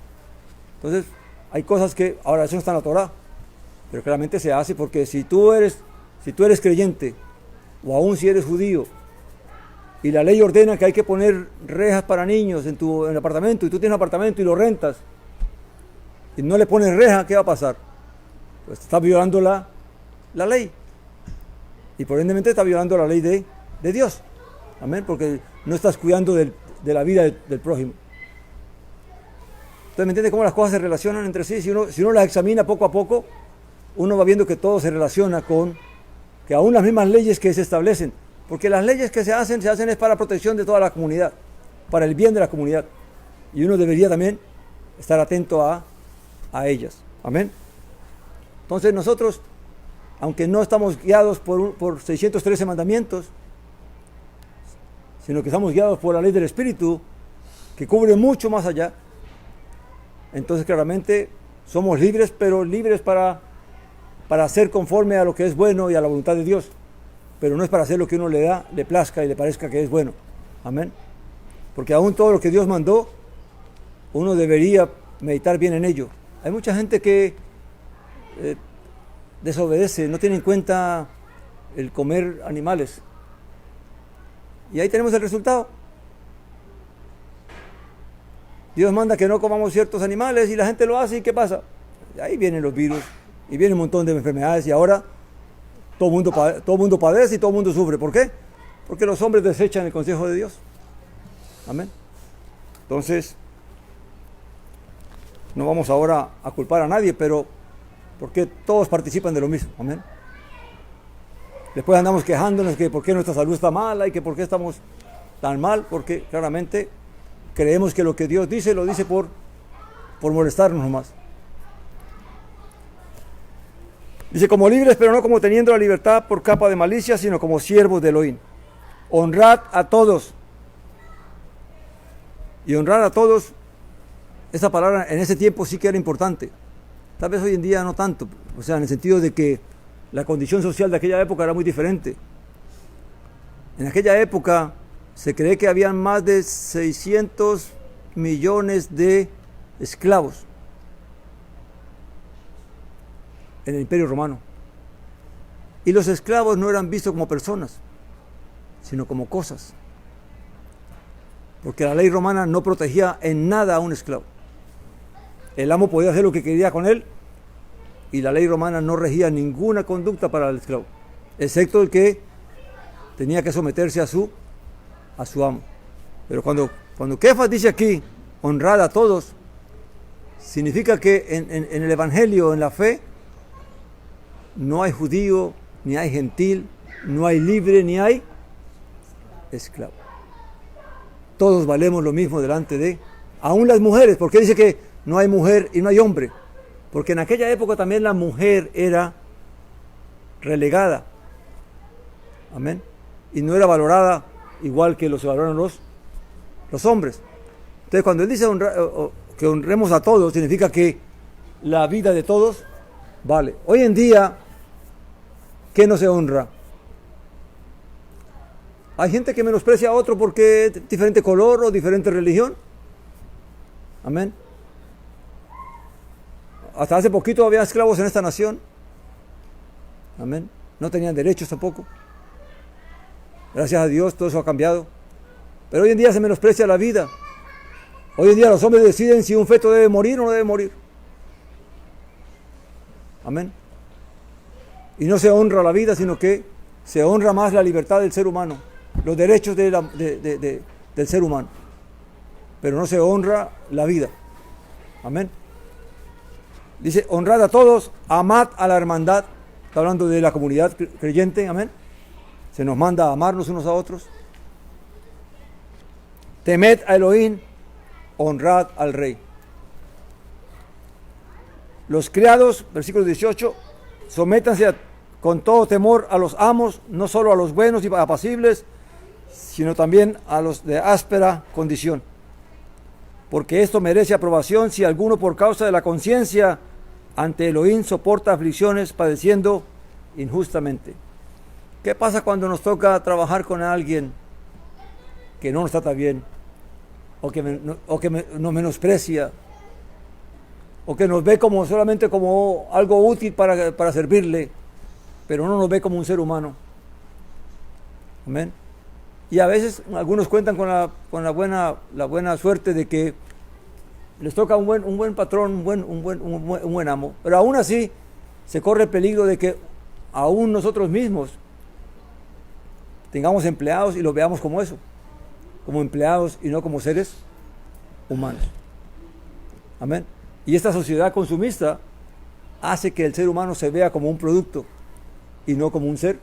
Entonces hay cosas que ahora eso no está en la Torah, pero claramente se hace porque si tú eres creyente, o aún si eres judío, y la ley ordena que hay que poner rejas para niños en el apartamento, y tú tienes un apartamento y lo rentas, y no le pones reja, ¿qué va a pasar? Pues estás violando la ley. Y por ende estás violando la ley de Dios. Amén, porque no estás cuidando de la vida del prójimo. Entonces, ¿me entiendes cómo las cosas se relacionan entre sí? Si uno las examina poco a poco, uno va viendo que todo se relaciona con que aún las mismas leyes que se establecen, porque las leyes que se hacen es para protección de toda la comunidad, para el bien de la comunidad. Y uno debería también estar atento a ellas. Amén. Entonces nosotros, aunque no estamos guiados por 613 mandamientos, sino que estamos guiados por la ley del Espíritu, que cubre mucho más allá, entonces claramente somos libres, pero libres para hacer conforme a lo que es bueno y a la voluntad de Dios, pero no es para hacer lo que uno le plazca y le parezca que es bueno. Amén. Porque aún todo lo que Dios mandó, uno debería meditar bien en ello. Hay mucha gente que desobedece, no tiene en cuenta el comer animales, y ahí tenemos el resultado. Dios manda que no comamos ciertos animales y la gente lo hace, ¿y qué pasa? Ahí vienen los virus y viene un montón de enfermedades, y ahora todo el mundo padece y todo el mundo sufre. ¿Por qué? Porque los hombres desechan el consejo de Dios. Amén. Entonces, no vamos ahora a culpar a nadie, pero porque todos participan de lo mismo. Amén. Después andamos quejándonos que por qué nuestra salud está mala y que por qué estamos tan mal, porque claramente creemos que lo que Dios dice lo dice por molestarnos nomás. Dice, como libres, pero no como teniendo la libertad por capa de malicia, sino como siervos de Elohim. Honrad a todos. Y honrar a todos, esa palabra en ese tiempo sí que era importante. Tal vez hoy en día no tanto. O sea, en el sentido de que la condición social de aquella época era muy diferente. En aquella época se cree que habían más de 600 millones de esclavos en el Imperio Romano. Y los esclavos no eran vistos como personas, sino como cosas. Porque la ley romana no protegía en nada a un esclavo. El amo podía hacer lo que quería con él, y la ley romana no regía ninguna conducta para el esclavo, excepto el que tenía que someterse a su amo. Pero cuando Kefas dice aquí, honrad a todos, significa que en el Evangelio, en la fe, no hay judío, ni hay gentil, no hay libre, ni hay esclavo. Todos valemos lo mismo delante de, aún las mujeres. ¿Por qué dice que no hay mujer y no hay hombre? Porque en aquella época también la mujer era relegada. Amén. Y no era valorada igual que se valoran los hombres. Entonces, cuando él dice que honremos a todos, significa que la vida de todos vale. Hoy en día, ¿qué no se honra? Hay gente que menosprecia a otro porque es diferente color o diferente religión. Amén. Hasta hace poquito había esclavos en esta nación. Amén. No tenían derechos tampoco. Gracias a Dios todo eso ha cambiado. Pero hoy en día se menosprecia la vida. Hoy en día los hombres deciden si un feto debe morir o no debe morir. Amén. Y no se honra la vida, sino que se honra más la libertad del ser humano, los derechos del ser humano. Pero no se honra la vida. Amén. Dice, honrad a todos, amad a la hermandad. Está hablando de la comunidad creyente. Amén. Se nos manda a amarnos unos a otros. Temed a Elohim, honrad al Rey. Los criados, versículo 18, sométanse con todo temor a los amos, no solo a los buenos y apacibles, sino también a los de áspera condición. Porque esto merece aprobación si alguno por causa de la conciencia ante Elohim soporta aflicciones padeciendo injustamente. ¿Qué pasa cuando nos toca trabajar con alguien que no nos trata bien, o que nos menosprecia, o que nos ve como solamente como algo útil para servirle, pero no nos ve como un ser humano? Amén. Y a veces algunos cuentan con la buena suerte de que les toca un buen patrón, un buen amo, pero aún así se corre el peligro de que aún nosotros mismos tengamos empleados y los veamos como eso, como empleados y no como seres humanos. Amén. Y esta sociedad consumista hace que el ser humano se vea como un producto y no como un ser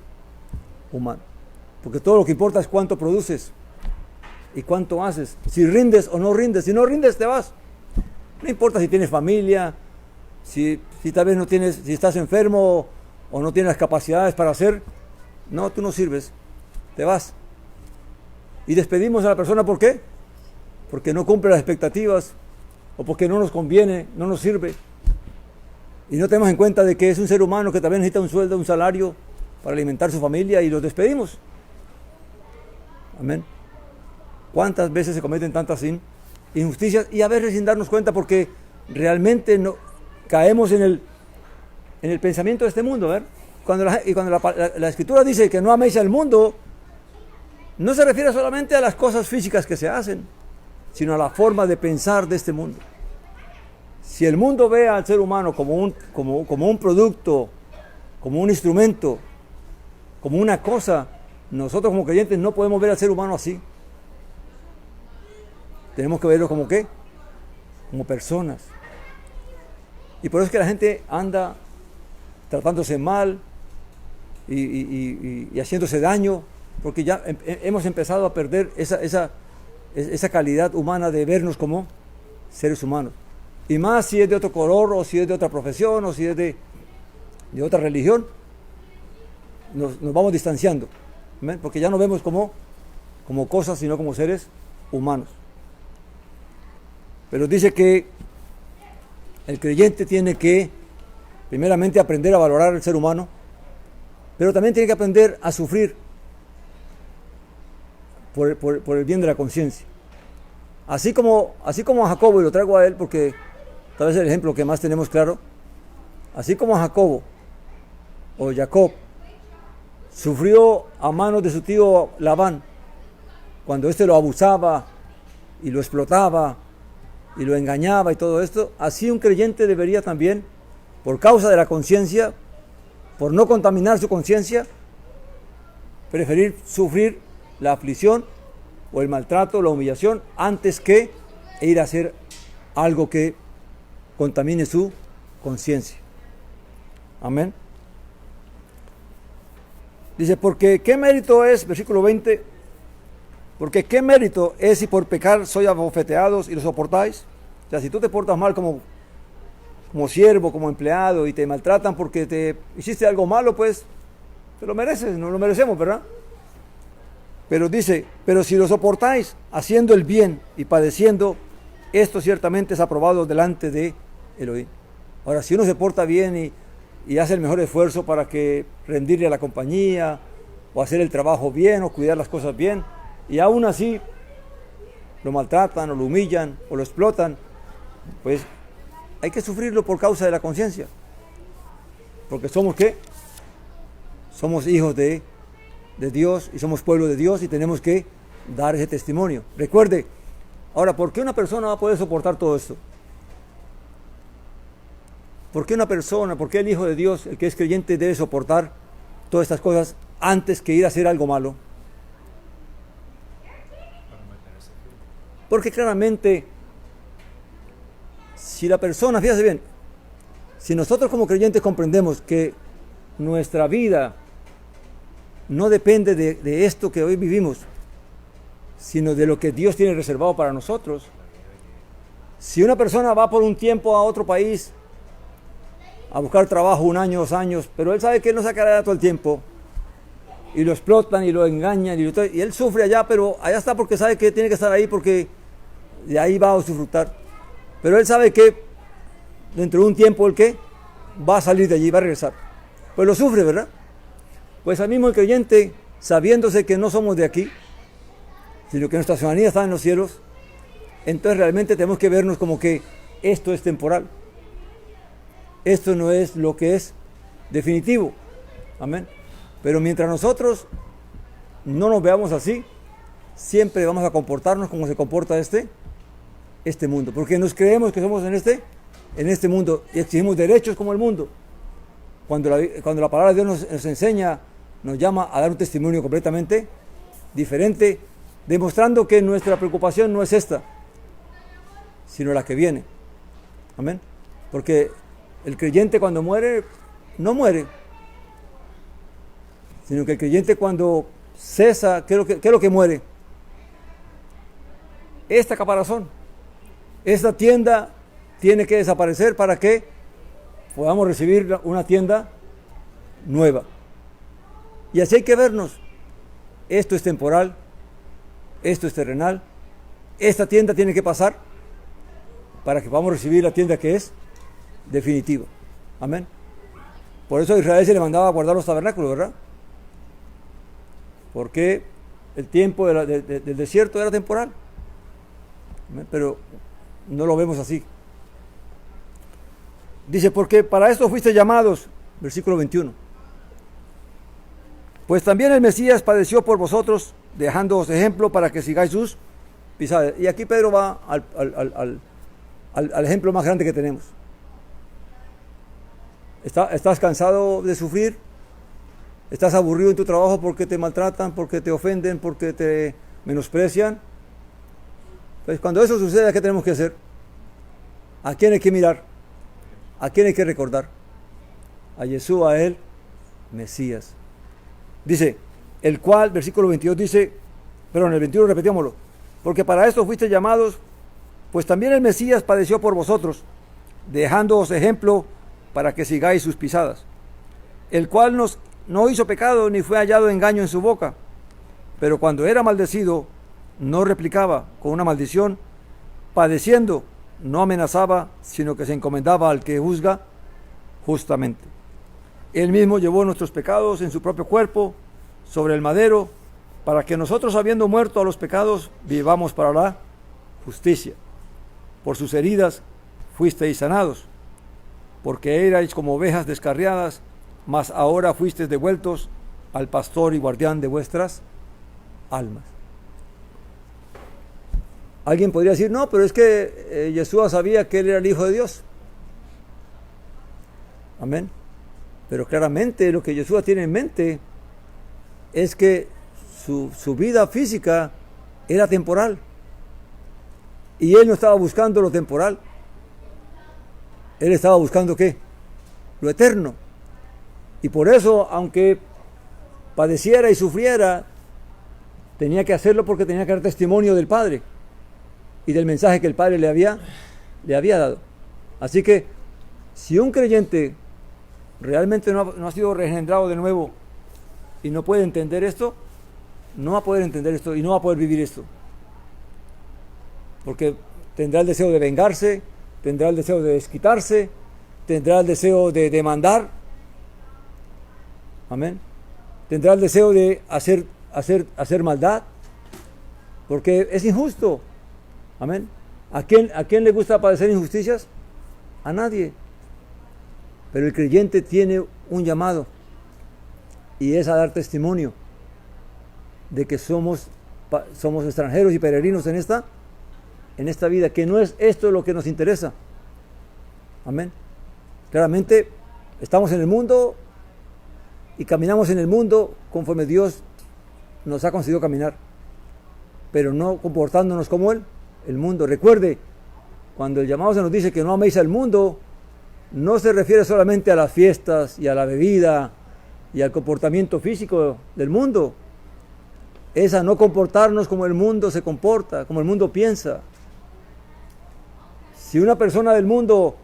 humano. Porque todo lo que importa es cuánto produces y cuánto haces. Si rindes o no rindes. Si no rindes, te vas. No importa si tienes familia, si tal vez no tienes, si estás enfermo o no tienes las capacidades para hacer. No, tú no sirves. Te vas. Y despedimos a la persona, ¿por qué? Porque no cumple las expectativas o porque no nos conviene, no nos sirve. Y no tenemos en cuenta de que es un ser humano que también necesita un sueldo, un salario para alimentar su familia, y los despedimos. Amén. ¿Cuántas veces se cometen tantas injusticias? Y a veces sin darnos cuenta, porque realmente no caemos en el pensamiento de este mundo. ¿Ver? Cuando la Escritura dice que no améis al mundo, no se refiere solamente a las cosas físicas que se hacen, sino a la forma de pensar de este mundo. Si el mundo ve al ser humano como un producto, como un instrumento, como una cosa, nosotros como creyentes no podemos ver al ser humano así. Tenemos que verlo como ¿qué? Como personas. Y por eso es que la gente anda tratándose mal y haciéndose daño, porque ya hemos empezado a perder esa calidad humana de vernos como seres humanos. Y más si es de otro color, o si es de otra profesión, o si es de otra religión, nos vamos distanciando. ¿Ven? Porque ya no vemos como cosas, sino como seres humanos. Pero dice que el creyente tiene que primeramente aprender a valorar al ser humano, pero también tiene que aprender a sufrir por el bien de la conciencia. Así como a Jacobo, y lo traigo a él porque tal vez es el ejemplo que más tenemos claro, así como a Jacobo o Jacob sufrió a manos de su tío Labán, cuando éste lo abusaba y lo explotaba y lo engañaba y todo esto, así un creyente debería también, por causa de la conciencia, por no contaminar su conciencia, preferir sufrir la aflicción o el maltrato, la humillación, antes que ir a hacer algo que contamine su conciencia. Amén. Dice, porque qué mérito es, versículo 20, porque qué mérito es si por pecar sois abofeteados y lo soportáis. O sea, si tú te portas mal como siervo, como empleado, y te maltratan porque te hiciste algo malo, pues te lo mereces, no lo merecemos, ¿verdad? Pero dice, pero si lo soportáis haciendo el bien y padeciendo, esto ciertamente es aprobado delante de Elohim. Ahora, si uno se porta bien y hace el mejor esfuerzo para que rendirle a la compañía, o hacer el trabajo bien, o cuidar las cosas bien, y aún así lo maltratan, o lo humillan, o lo explotan, pues hay que sufrirlo por causa de la conciencia. Porque somos ¿qué? Somos hijos de Dios, y somos pueblo de Dios, y tenemos que dar ese testimonio. Recuerde, ahora, ¿por qué una persona va a poder soportar todo esto? ¿Por qué una persona, por qué el Hijo de Dios, el que es creyente, debe soportar todas estas cosas antes que ir a hacer algo malo? Porque claramente, si la persona, fíjate bien, si nosotros como creyentes comprendemos que nuestra vida no depende de esto que hoy vivimos, sino de lo que Dios tiene reservado para nosotros. Si una persona va por un tiempo a otro país a buscar trabajo 1 año, 2 años, pero él sabe que él no sacará todo el tiempo. Y lo explotan y lo engañan y él sufre allá, pero allá está porque sabe que tiene que estar ahí porque de ahí va a disfrutar. Pero él sabe que dentro de un tiempo el que va a salir de allí, va a regresar. Pues lo sufre, ¿verdad? Pues al mismo el creyente, sabiéndose que no somos de aquí, sino que nuestra ciudadanía está en los cielos, entonces realmente tenemos que vernos como que esto es temporal. Esto no es lo que es definitivo. Amén. Pero mientras nosotros no nos veamos así, siempre vamos a comportarnos como se comporta este mundo. Porque nos creemos que somos en este mundo y exigimos derechos como el mundo. Cuando la palabra de Dios nos enseña, nos llama a dar un testimonio completamente diferente, demostrando que nuestra preocupación no es esta, sino la que viene. Amén. Porque el creyente cuando muere, no muere, sino que el creyente cuando cesa, ¿qué es lo que muere? Esta caparazón, esta tienda tiene que desaparecer para que podamos recibir una tienda nueva. Y así hay que vernos. Esto es temporal, esto es terrenal, esta tienda tiene que pasar para que podamos recibir la tienda que es definitiva. Amén. Por eso a Israel se le mandaba a guardar los tabernáculos, ¿verdad? Porque el tiempo del desierto era temporal. Amén. Pero no lo vemos así. Dice, porque para esto fuiste llamados, versículo 21. Pues también el Mesías padeció por vosotros, dejándoos ejemplo para que sigáis sus pisadas. Y aquí Pedro va al ejemplo más grande que tenemos. ¿Estás cansado de sufrir? ¿Estás aburrido en tu trabajo porque te maltratan, porque te ofenden, porque te menosprecian? Pues cuando eso suceda, ¿qué tenemos que hacer? ¿A quién hay que mirar? ¿A quién hay que recordar? A Yeshua, a él, Mesías. Dice, el cual, versículo 22 dice, pero en el 21 repetíamoslo, porque para esto fuiste llamados, pues también el Mesías padeció por vosotros, dejándoos ejemplo para que sigáis sus pisadas, el cual no hizo pecado ni fue hallado engaño en su boca, pero cuando era maldecido, no replicaba con una maldición, padeciendo, no amenazaba, sino que se encomendaba al que juzga justamente. Él mismo llevó nuestros pecados en su propio cuerpo sobre el madero, para que nosotros, habiendo muerto a los pecados, vivamos para la justicia. Por sus heridas fuisteis sanados, porque erais como ovejas descarriadas, mas ahora fuisteis devueltos al pastor y guardián de vuestras almas. Alguien podría decir, no, pero es que Yeshua sabía que él era el Hijo de Dios. Amén. Pero claramente lo que Yeshua tiene en mente es que su vida física era temporal. Y él no estaba buscando lo temporal. Él estaba buscando ¿qué? Lo eterno. Y por eso, aunque padeciera y sufriera, tenía que hacerlo porque tenía que dar testimonio del Padre y del mensaje que el Padre le había dado. Así que, si un creyente realmente no ha sido regenerado de nuevo y no puede entender esto, no va a poder entender esto y no va a poder vivir esto. Porque tendrá el deseo de vengarse, tendrá el deseo de desquitarse, tendrá el deseo de demandar. Amén. Tendrá el deseo de hacer maldad, porque es injusto. Amén. ¿A quién le gusta padecer injusticias? A nadie. Pero el creyente tiene un llamado, y es a dar testimonio de que somos extranjeros y peregrinos en esta vida, que no es esto lo que nos interesa. Amén. Claramente estamos en el mundo y caminamos en el mundo conforme Dios nos ha concedido caminar, pero no comportándonos como el mundo. Recuerde, cuando el llamado se nos dice que no améis al mundo, no se refiere solamente a las fiestas y a la bebida y al comportamiento físico del mundo. Es a no comportarnos como el mundo se comporta, como el mundo piensa. Si una persona del mundo,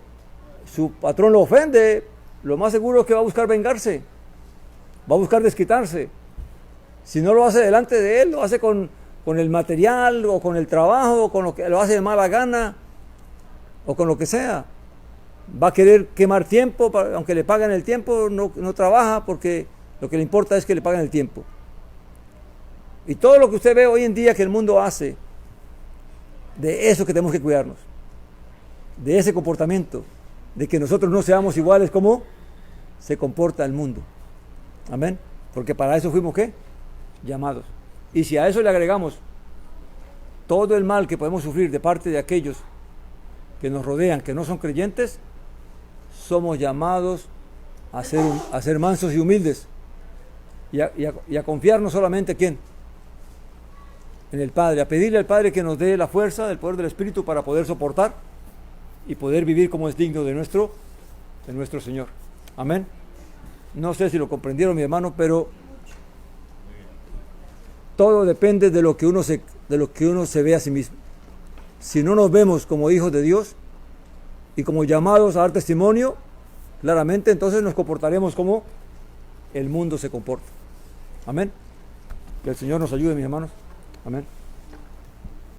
su patrón lo ofende, lo más seguro es que va a buscar vengarse, va a buscar desquitarse. Si no lo hace delante de él, lo hace con el material, o con el trabajo, o con lo que lo hace de mala gana, o con lo que sea. Va a querer quemar tiempo, aunque le paguen el tiempo, no trabaja, porque lo que le importa es que le paguen el tiempo. Y todo lo que usted ve hoy en día que el mundo hace, de eso que tenemos que cuidarnos, de ese comportamiento, de que nosotros no seamos iguales como se comporta el mundo. Amén. Porque para eso fuimos, ¿qué? Llamados. Y si a eso le agregamos todo el mal que podemos sufrir de parte de aquellos que nos rodean, que no son creyentes, somos llamados a ser mansos y humildes y a confiar no solamente ¿quién? En el Padre, a pedirle al Padre que nos dé la fuerza del poder del Espíritu para poder soportar y poder vivir como es digno de nuestro Señor. Amén. No sé si lo comprendieron, mi hermano, pero todo depende de lo que uno se ve a sí mismo. Si no nos vemos como hijos de Dios y como llamados a dar testimonio, claramente entonces nos comportaremos como el mundo se comporta. Amén. Que el Señor nos ayude, mis hermanos. Amén.